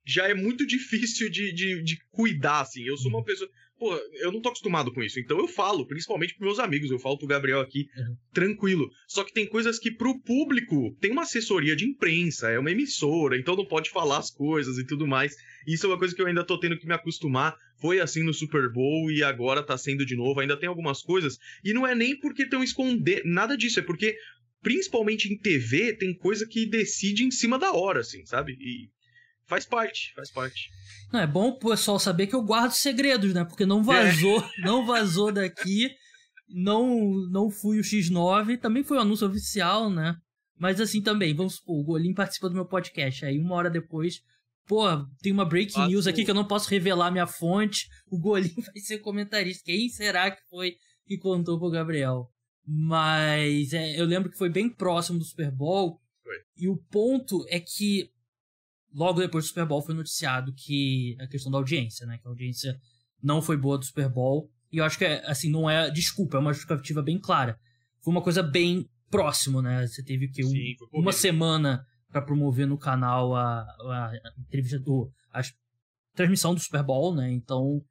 já é muito difícil de cuidar, assim. Eu sou uma pessoa... Pô, eu não tô acostumado com isso, então eu falo, principalmente pros meus amigos, eu falo pro Gabriel aqui, tranquilo. Só que tem coisas que pro público tem uma assessoria de imprensa, é uma emissora, então não pode falar as coisas e tudo mais. Isso é uma coisa que eu ainda tô tendo que me acostumar. Foi assim no Super Bowl e agora tá sendo de novo, ainda tem algumas coisas. E não é nem porque estão escondendo, nada disso, é porque, principalmente em TV, tem coisa que decide em cima da hora, assim, sabe? E faz parte. Não, é bom o pessoal saber que eu guardo segredos, né? Porque não vazou daqui, não fui o X9, também foi o anúncio oficial, né? Mas assim também, vamos supor, o Golim participa do meu podcast, aí 1 hora depois, tem uma breaking news aqui que eu não posso revelar minha fonte, o Golim vai ser comentarista, quem será que foi que contou pro Gabriel? Mas eu lembro que foi bem próximo do Super Bowl, e o ponto é que logo depois do Super Bowl foi noticiado que a questão da audiência, né? Que a audiência não foi boa do Super Bowl. E eu acho que, assim, não é desculpa, é uma justificativa bem clara. Foi uma coisa bem próximo, né? Você teve que uma semana para promover no canal a entrevista a transmissão do Super Bowl, né? Então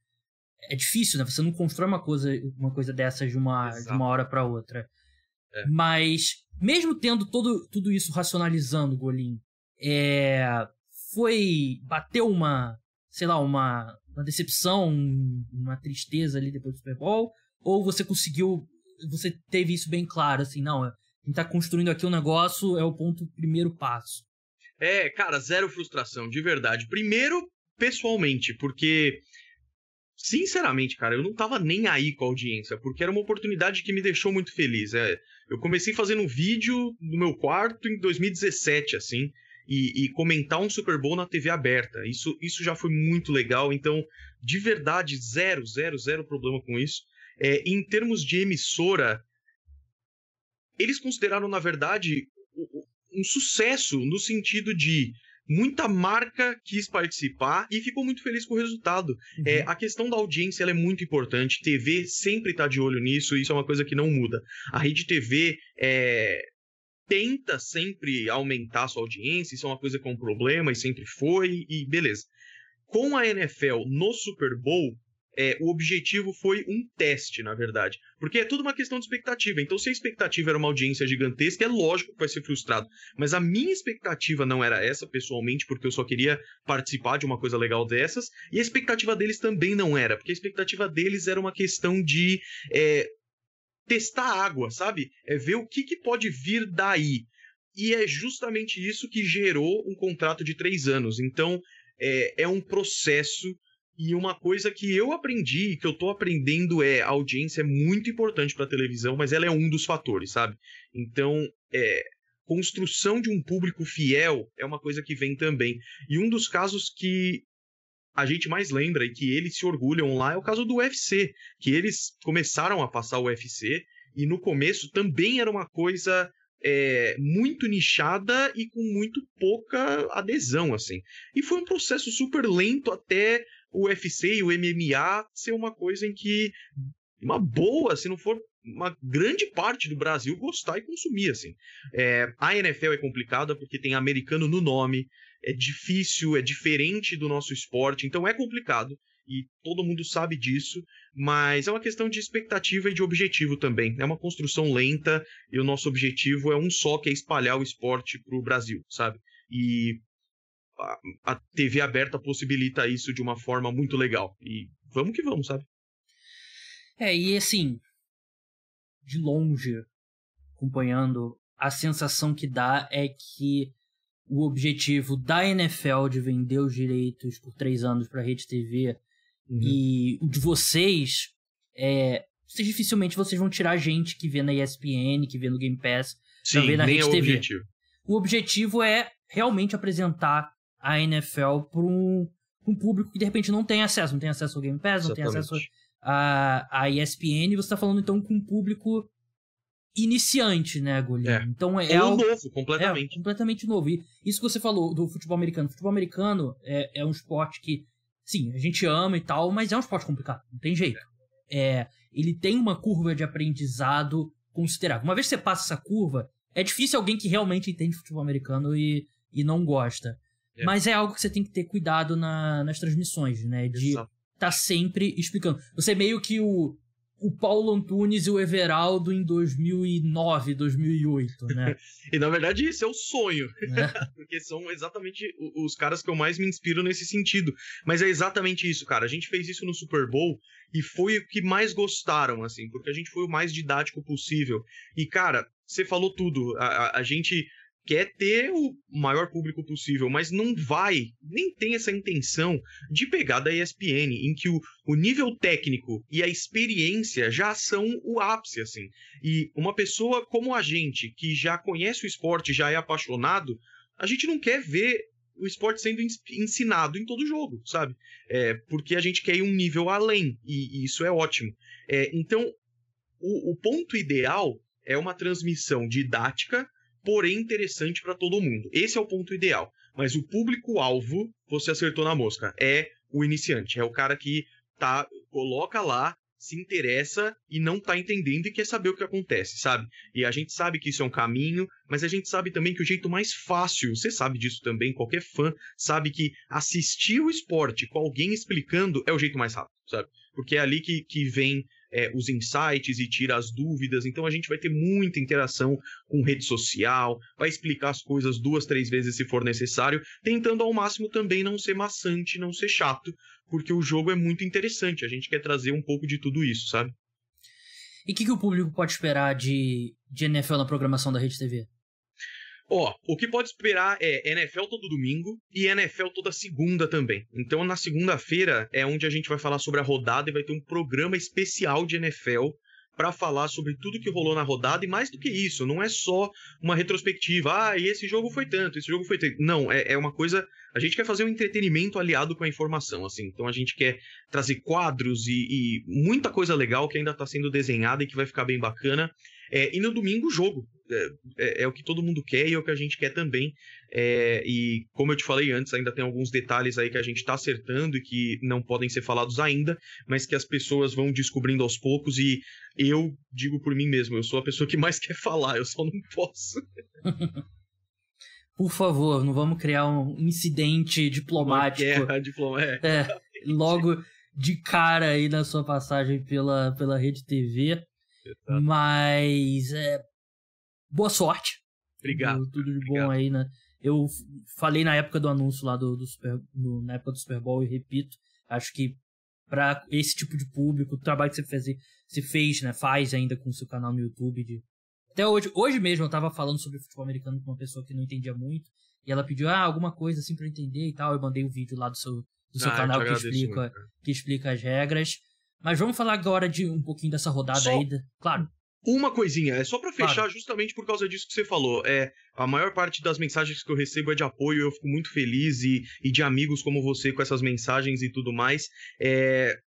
é difícil, né? Você não constrói uma coisa dessas de uma hora para outra. Mas mesmo tendo tudo isso racionalizando, Golim, bateu uma decepção, uma tristeza ali depois do Super Bowl, ou você teve isso bem claro, assim, não, a gente tá construindo aqui um negócio, é o primeiro passo. Cara, zero frustração, de verdade. Primeiro, pessoalmente, porque, sinceramente, cara, eu não tava nem aí com a audiência, porque era uma oportunidade que me deixou muito feliz. Eu comecei fazendo um vídeo no meu quarto em 2017, assim, e comentar um Super Bowl na TV aberta. Isso já foi muito legal, então, de verdade, zero problema com isso. Em termos de emissora, eles consideraram, na verdade, um sucesso no sentido de muita marca quis participar e ficou muito feliz com o resultado. Uhum. A questão da audiência ela é muito importante. TV sempre está de olho nisso, isso é uma coisa que não muda. A Rede TV tenta sempre aumentar a sua audiência, isso é uma coisa que é um problema e sempre foi, e beleza. Com a NFL no Super Bowl, o objetivo foi um teste, na verdade. Porque é tudo uma questão de expectativa. Então, se a expectativa era uma audiência gigantesca, é lógico que vai ser frustrado. Mas a minha expectativa não era essa, pessoalmente, porque eu só queria participar de uma coisa legal dessas. E a expectativa deles também não era, porque a expectativa deles era uma questão de testar a água, sabe? Ver o que pode vir daí. E é justamente isso que gerou um contrato de 3 anos. Então, é um processo. E uma coisa que eu aprendi, que eu tô aprendendo a audiência é muito importante para a televisão, mas ela é um dos fatores, sabe? Então, construção de um público fiel é uma coisa que vem também. E um dos casos que a gente mais lembra e que eles se orgulham lá é o caso do UFC, que eles começaram a passar o UFC e no começo também era uma coisa muito nichada e com muito pouca adesão, assim. E foi um processo super lento até o UFC e o MMA ser uma coisa em que uma boa, se não for uma grande parte do Brasil gostar e consumir, assim. A NFL é complicada porque tem americano no nome, é difícil, é diferente do nosso esporte, então é complicado e todo mundo sabe disso, mas é uma questão de expectativa e de objetivo também. É uma construção lenta e o nosso objetivo é um só, que é espalhar o esporte pro Brasil, sabe? E a TV aberta possibilita isso de uma forma muito legal. E vamos que vamos, sabe? E assim, de longe, acompanhando, a sensação que dá é que o objetivo da NFL de vender os direitos por 3 anos para a Rede TV e o de vocês dificilmente vocês vão tirar gente que vê na ESPN, que vê no Game Pass, pra ver na Rede TV. Objetivo. O objetivo é realmente apresentar a NFL para um público que de repente não tem acesso ao Game Pass, não tem acesso a ESPN, e você tá falando então com um público iniciante, né, Golinho? Então algo novo, completamente. Completamente novo. E isso que você falou do futebol americano. O futebol americano é um esporte que, sim, a gente ama e tal, mas é um esporte complicado, não tem jeito. Ele tem uma curva de aprendizado considerável. Uma vez que você passa essa curva, é difícil alguém que realmente entende futebol americano e não gosta. Mas é algo que você tem que ter cuidado nas transmissões, né? De estar sempre explicando. Você é meio que o Paulo Antunes e o Everaldo em 2009, 2008, né? E na verdade esse é o sonho, porque são exatamente os caras que eu mais me inspiro nesse sentido. Mas é exatamente isso, cara. A gente fez isso no Super Bowl e foi o que mais gostaram, assim, porque a gente foi o mais didático possível. E, cara, você falou tudo. A gente quer ter o maior público possível, mas não vai, nem tem essa intenção de pegar da ESPN, em que o nível técnico e a experiência já são o ápice, assim. E uma pessoa como a gente, que já conhece o esporte, já é apaixonado, a gente não quer ver o esporte sendo ensinado em todo jogo, sabe? Porque a gente quer ir um nível além, e isso é ótimo. Então, o ponto ideal é uma transmissão didática, porém interessante para todo mundo. Esse é o ponto ideal. Mas o público-alvo, você acertou na mosca, é o iniciante. É o cara que coloca lá, se interessa e não tá entendendo e quer saber o que acontece, sabe? E a gente sabe que isso é um caminho, mas a gente sabe também que o jeito mais fácil, você sabe disso também, qualquer fã sabe que assistir o esporte com alguém explicando é o jeito mais rápido, sabe? Porque é ali que vem os insights e tira as dúvidas. Então a gente vai ter muita interação com rede social, vai explicar as coisas 2, 3 vezes se for necessário, tentando ao máximo também não ser maçante, não ser chato, porque o jogo é muito interessante, a gente quer trazer um pouco de tudo isso, sabe? E o que o público pode esperar de NFL na programação da Rede TV? Ó, o que pode esperar é NFL todo domingo e NFL toda segunda também. Então, na segunda-feira é onde a gente vai falar sobre a rodada e vai ter um programa especial de NFL para falar sobre tudo que rolou na rodada. E mais do que isso, não é só uma retrospectiva. E esse jogo foi tanto, esse jogo foi tanto. Não, é uma coisa... A gente quer fazer um entretenimento aliado com a informação, assim. Então, a gente quer trazer quadros e muita coisa legal que ainda está sendo desenhada e que vai ficar bem bacana. E no domingo, o jogo. É o que todo mundo quer e é o que a gente quer também. E como eu te falei antes, ainda tem alguns detalhes aí que a gente está acertando e que não podem ser falados ainda, mas que as pessoas vão descobrindo aos poucos. E eu digo por mim mesmo, eu sou a pessoa que mais quer falar, eu só não posso. Por favor, não vamos criar um incidente diplomático. Uma guerra diplomática. Logo de cara aí na sua passagem pela Rede TV. Exato. Mas boa sorte. Obrigado. Tudo de bom aí, né? Eu falei na época do anúncio lá na época do Super Bowl e repito, acho que para esse tipo de público, o trabalho que você fez, né? Faz ainda com o seu canal no YouTube. Até hoje mesmo eu tava falando sobre futebol americano com uma pessoa que não entendia muito e ela pediu alguma coisa assim para entender e tal. Eu mandei um vídeo lá do seu canal que explica as regras. Mas vamos falar agora de um pouquinho dessa rodada aí. Claro. Uma coisinha, é só pra fechar, claro. Justamente por causa disso que você falou. A maior parte das mensagens que eu recebo é de apoio, eu fico muito feliz e de amigos como você com essas mensagens e tudo mais.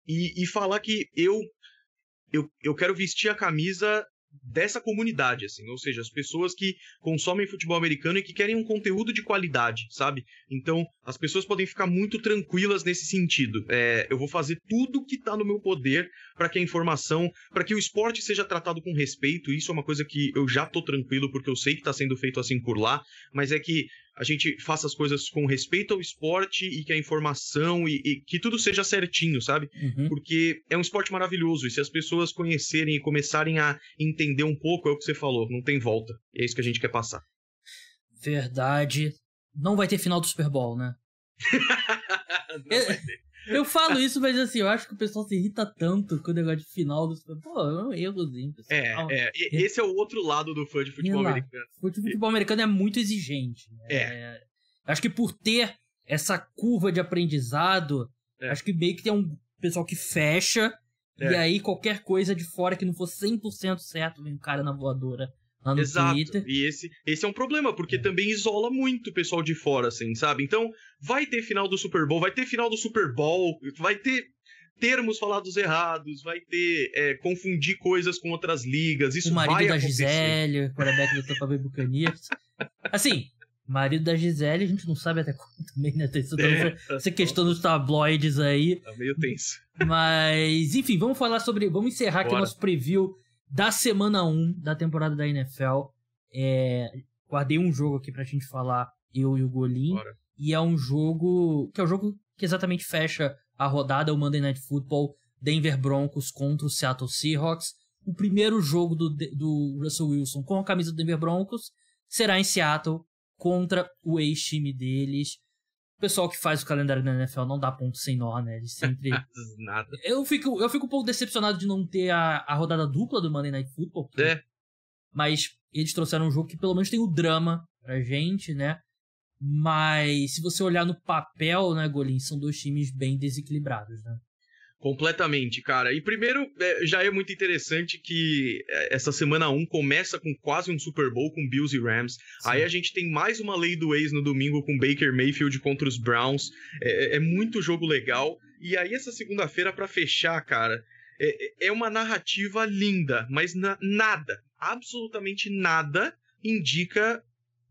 E falar que eu quero vestir a camisa dessa comunidade, assim, ou seja, as pessoas que consomem futebol americano e que querem um conteúdo de qualidade, sabe? Então, as pessoas podem ficar muito tranquilas nesse sentido. Eu vou fazer tudo que tá no meu poder para que a informação, para que o esporte seja tratado com respeito. Isso é uma coisa que eu já tô tranquilo, porque eu sei que tá sendo feito assim por lá, mas é que a gente faça as coisas com respeito ao esporte e que a informação e que tudo seja certinho, sabe? Uhum. Porque é um esporte maravilhoso e se as pessoas conhecerem e começarem a entender um pouco, é o que você falou, não tem volta. E é isso que a gente quer passar. Verdade. Não vai ter final do Super Bowl, né? Não vai ter. Eu falo isso, mas assim, eu acho que o pessoal se irrita tanto com o negócio de final do Super Bowl. Pô, é um errozinho, pessoal. Esse é o outro lado do fã de futebol americano. O futebol americano é muito exigente. Acho que por ter essa curva de aprendizado, acho que meio que tem um pessoal que fecha, e aí qualquer coisa de fora que não for 100% certo, vem um cara na voadora lá no Twitter. E esse é um problema, porque também isola muito o pessoal de fora, assim, sabe? Então, vai ter final do Super Bowl, vai ter final do Super Bowl, vai ter termos falados errados, vai ter confundir coisas com outras ligas, isso vai acontecer. O marido da Gisele, quarterback do Tampa Bay Buccaneers. Assim, marido da Gisele, a gente não sabe até quando também, né? Tem essa questão dos tabloides aí. Tá meio tenso. Mas, enfim, vamos encerrar aqui o nosso preview da semana 1 da temporada da NFL. Guardei um jogo aqui pra gente falar, eu e o Golim. E é um jogo que exatamente fecha a rodada, o Monday Night Football, Denver Broncos contra o Seattle Seahawks. O primeiro jogo do Russell Wilson com a camisa do Denver Broncos será em Seattle contra o ex-time deles. O pessoal que faz o calendário da NFL não dá ponto sem nó, né? Eles sempre... Nada. Eu fico um pouco decepcionado de não ter a rodada dupla do Monday Night Football. Mas eles trouxeram um jogo que pelo menos tem o drama pra gente, né? Mas se você olhar no papel, né, Golim, são dois times bem desequilibrados, né? Completamente, cara. E primeiro, já é muito interessante que essa semana 1 começa com quase um Super Bowl com Bills e Rams. Sim. Aí a gente tem mais uma lei do ex no domingo com Baker Mayfield contra os Browns. É muito jogo legal. E aí essa segunda-feira, pra fechar, cara, é uma narrativa linda, mas nada, absolutamente nada, indica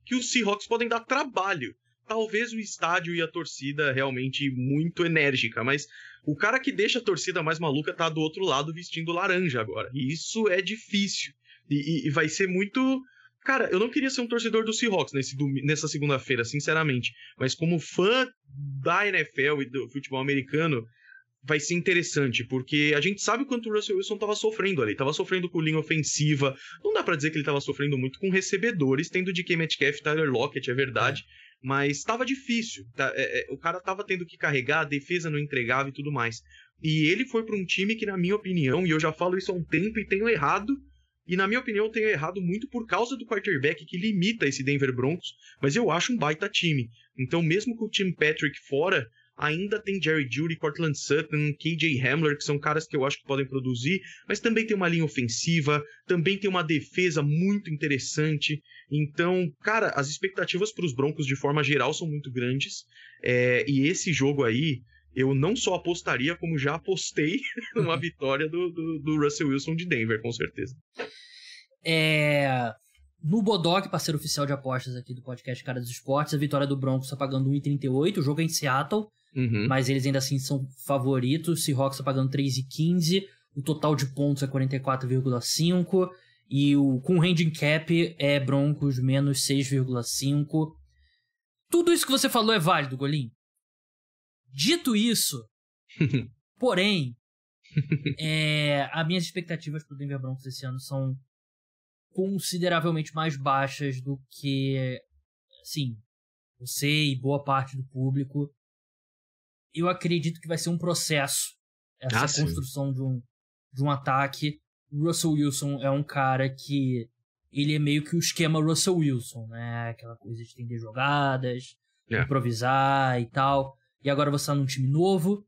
que os Seahawks podem dar trabalho. Talvez o estádio e a torcida realmente muito enérgica, mas o cara que deixa a torcida mais maluca tá do outro lado vestindo laranja agora. E isso é difícil. E vai ser muito... Cara, eu não queria ser um torcedor do Seahawks nessa segunda-feira, sinceramente. Mas como fã da NFL e do futebol americano, vai ser interessante, porque a gente sabe o quanto o Russell Wilson tava sofrendo ali. Tava sofrendo com linha ofensiva. Não dá pra dizer que ele tava sofrendo muito com recebedores, tendo DK Metcalf e Tyler Lockett, é verdade. Mas tava difícil. O cara tava tendo que carregar, a defesa não entregava e tudo mais. E ele foi pra um time que, na minha opinião, e eu já falo isso há um tempo e tenho errado, E na minha opinião eu tenho errado muito por causa do quarterback que limita esse Denver Broncos, mas eu acho um baita time. Então mesmo com o Tim Patrick fora, ainda tem Jerry Jeudy, Cortland Sutton, KJ Hamler, que são caras que eu acho que podem produzir, mas também tem uma linha ofensiva, também tem uma defesa muito interessante. Então, cara, as expectativas para os Broncos de forma geral são muito grandes, e esse jogo aí, eu não só apostaria, como já apostei numa vitória do Russell Wilson de Denver, com certeza. No Bodog, parceiro oficial de apostas aqui do podcast Cara dos Esportes, a vitória do Broncos está pagando 1,38, o jogo é em Seattle, mas eles ainda assim são favoritos. Seahawks está pagando 3,15, o total de pontos é 44,5 e com o handicap é Broncos menos 6,5. Tudo isso que você falou é válido, Golim. Dito isso, porém, as minhas expectativas para o Denver Broncos esse ano são consideravelmente mais baixas do que, assim, você e boa parte do público. Eu acredito que vai ser um processo essa construção de um ataque. O Russell Wilson é um cara que ele é meio que o esquema Russell Wilson, né? Aquela coisa de estender jogadas, improvisar e tal. E agora você tá num time novo,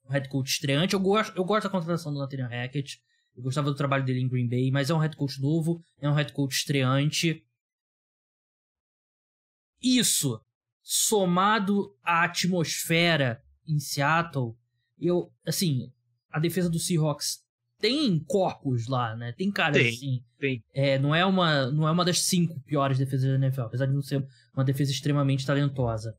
um head coach estreante. Eu gosto da contratação do Nathaniel Hackett. Eu gostava do trabalho dele em Green Bay, mas é um head coach novo, é um head coach estreante. Isso, somado à atmosfera em Seattle, a defesa do Seahawks tem corpos lá, né? Tem caras assim. Tem. Não é uma das 5 piores defesas da NFL, apesar de não ser uma defesa extremamente talentosa.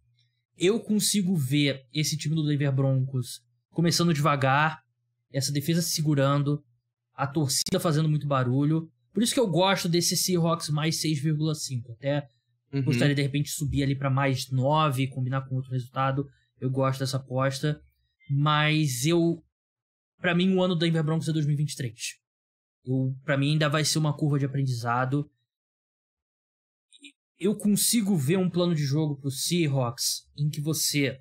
Eu consigo ver esse time do Denver Broncos começando devagar, essa defesa se segurando, a torcida fazendo muito barulho. Por isso que eu gosto desse Seahawks mais 6,5. Até gostaria de repente subir ali para mais 9 e combinar com outro resultado. Eu gosto dessa aposta. Mas pra mim o ano do Denver Broncos é 2023. Pra mim ainda vai ser uma curva de aprendizado. Eu consigo ver um plano de jogo pro Seahawks em que você...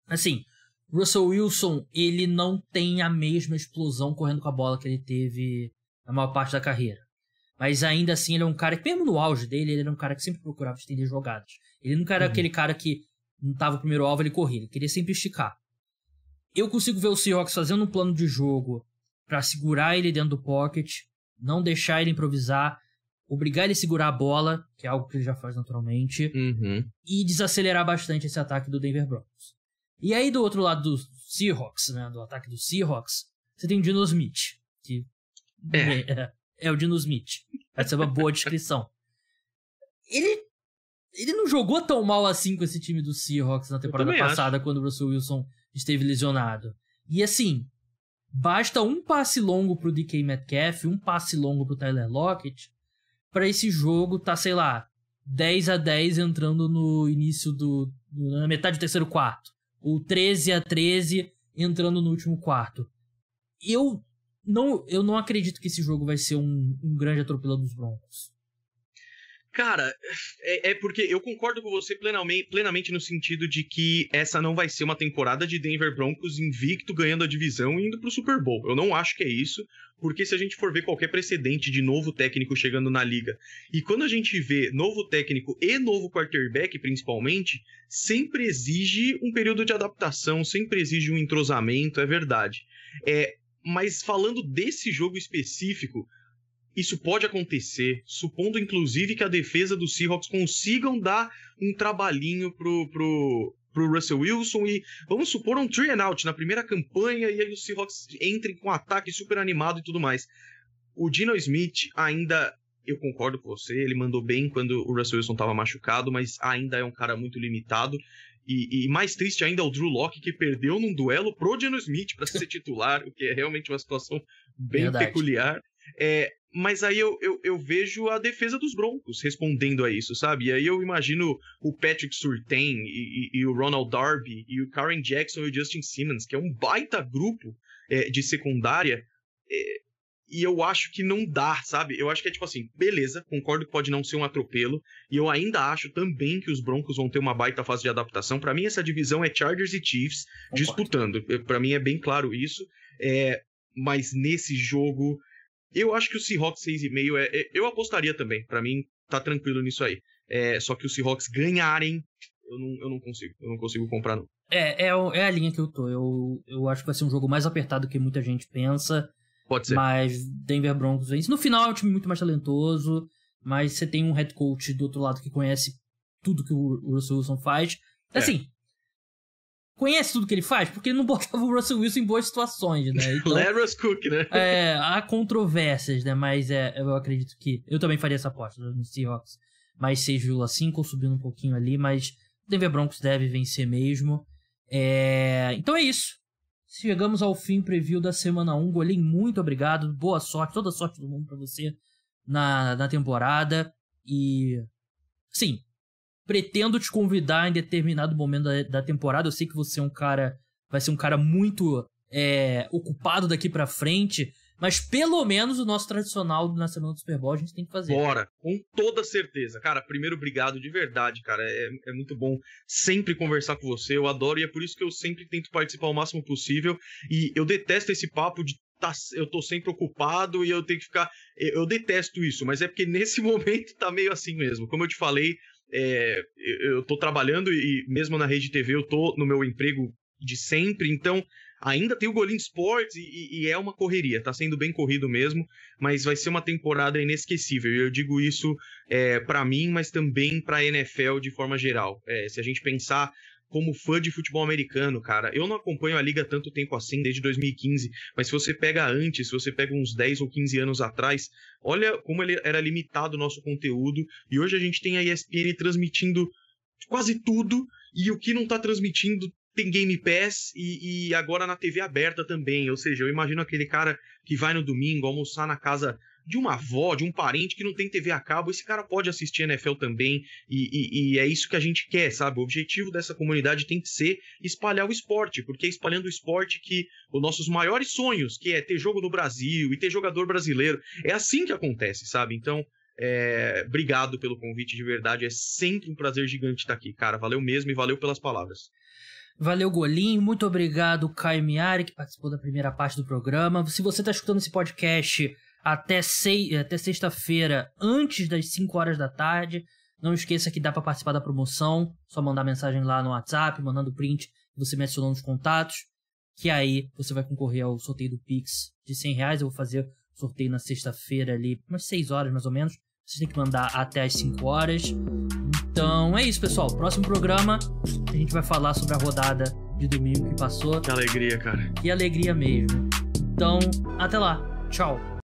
Assim, Russell Wilson, ele não tem a mesma explosão correndo com a bola que ele teve na maior parte da carreira. Mas ainda assim, ele é um cara que, mesmo no auge dele, ele era um cara que sempre procurava estender jogadas. Ele nunca era aquele cara que não tava o primeiro alvo, ele corria. Ele queria sempre esticar. Eu consigo ver o Seahawks fazendo um plano de jogo pra segurar ele dentro do pocket, não deixar ele improvisar, obrigar ele a segurar a bola, que é algo que ele já faz naturalmente, e desacelerar bastante esse ataque do Denver Broncos. E aí, do outro lado do Seahawks, né, do ataque do Seahawks, você tem o Geno Smith, que é o Geno Smith. Essa é uma boa descrição. Ele não jogou tão mal assim com esse time do Seahawks na temporada passada, quando o Russell Wilson esteve lesionado. E assim, basta um passe longo pro DK Metcalf, um passe longo pro Tyler Lockett, pra esse jogo tá, sei lá, 10-10 entrando no início na metade do terceiro quarto. Ou 13-13 entrando no último quarto. Eu não acredito que esse jogo vai ser um grande atropelo dos Broncos. Cara, porque eu concordo com você plenamente no sentido de que essa não vai ser uma temporada de Denver Broncos invicto, ganhando a divisão e indo pro Super Bowl. Eu não acho que é isso, porque se a gente for ver qualquer precedente de novo técnico chegando na liga, e quando a gente vê novo técnico e novo quarterback, principalmente, sempre exige um período de adaptação, sempre exige um entrosamento, é verdade. Mas falando desse jogo específico, isso pode acontecer, supondo inclusive que a defesa dos Seahawks consigam dar um trabalhinho pro Russell Wilson e vamos supor um 3-and-out na primeira campanha e aí os Seahawks entrem com um ataque super animado e tudo mais. O Geno Smith ainda, eu concordo com você, ele mandou bem quando o Russell Wilson estava machucado, mas ainda é um cara muito limitado. E mais triste ainda é o Drew Lock, que perdeu num duelo pro Geno Smith para ser titular, o que é realmente uma situação bem peculiar. Mas aí eu vejo a defesa dos Broncos respondendo a isso, sabe? E aí eu imagino o Patrick Surtain e o Ronald Darby e o Karen Jackson e o Justin Simmons, que é um baita grupo de secundária, e eu acho que não dá, sabe? Eu acho que é tipo assim, beleza, concordo que pode não ser um atropelo, e eu ainda acho também que os Broncos vão ter uma baita fase de adaptação. Pra mim essa divisão é Chargers e Chiefs disputando, pra mim é bem claro isso, mas nesse jogo Eu acho que o Seahawks 6,5 eu apostaria também. Pra mim, tá tranquilo nisso aí. Só que os Seahawks ganharem, eu não consigo. Eu não consigo comprar, não. É a linha que eu tô. Eu acho que vai ser um jogo mais apertado do que muita gente pensa. Pode ser. Mas Denver Broncos vence. No final é um time muito mais talentoso, mas você tem um head coach do outro lado que conhece tudo que o Russell Wilson faz. Assim, conhece tudo que ele faz, porque ele não botava o Russell Wilson em boas situações, né? Então, Larry Cook, né? Há controvérsias, né? Mas eu acredito que... Eu também faria essa aposta no Seahawks. Mais 6,5 ou subindo um pouquinho ali, mas o Denver Broncos deve vencer mesmo. Então é isso. Chegamos ao fim preview da semana 1. Golim, muito obrigado. Boa sorte, toda a sorte do mundo pra você na temporada. E, sim, pretendo te convidar em determinado momento da temporada. Eu sei que você vai ser um cara muito ocupado daqui pra frente, mas pelo menos o nosso tradicional na semana do Super Bowl a gente tem que fazer. Bora, com toda certeza. Cara, primeiro, obrigado de verdade, cara. É muito bom sempre conversar com você. Eu adoro e é por isso que eu sempre tento participar o máximo possível. E eu detesto esse papo de eu tô sempre ocupado e eu tenho que ficar... Eu detesto isso, mas é porque nesse momento tá meio assim mesmo. Como eu te falei, eu tô trabalhando e mesmo na Rede TV eu tô no meu emprego de sempre, então... Ainda tem o Golim Sports e é uma correria, tá sendo bem corrido mesmo, mas vai ser uma temporada inesquecível. E eu digo isso pra mim, mas também pra NFL de forma geral. Se a gente pensar como fã de futebol americano, cara, eu não acompanho a liga há tanto tempo assim, desde 2015, mas se você pega antes, se você pega uns 10 ou 15 anos atrás, olha como ele era limitado o nosso conteúdo, e hoje a gente tem a ESPN transmitindo quase tudo, e o que não tá transmitindo tem Game Pass e agora na TV aberta também, ou seja, eu imagino aquele cara que vai no domingo almoçar na casa de uma avó, de um parente que não tem TV a cabo, esse cara pode assistir NFL também, e é isso que a gente quer, sabe? O objetivo dessa comunidade tem que ser espalhar o esporte, porque é espalhando o esporte que os nossos maiores sonhos, que é ter jogo no Brasil e ter jogador brasileiro, é assim que acontece, sabe? Então, obrigado pelo convite, de verdade, é sempre um prazer gigante estar aqui, cara, valeu mesmo e valeu pelas palavras. Valeu, Golim. Muito obrigado, Caio Miari, que participou da primeira parte do programa. Se você está escutando esse podcast até sexta-feira, antes das 5 horas da tarde, não esqueça que dá para participar da promoção. Só mandar mensagem lá no WhatsApp, mandando print, você me adicionou nos contatos, que aí você vai concorrer ao sorteio do Pix de R$100. Eu vou fazer o sorteio na sexta-feira ali, umas 6 horas mais ou menos. Vocês têm que mandar até as 5 horas. Então é isso, pessoal. Próximo programa a gente vai falar sobre a rodada de domingo que passou. Que alegria, cara. Que alegria mesmo. Então, até lá. Tchau.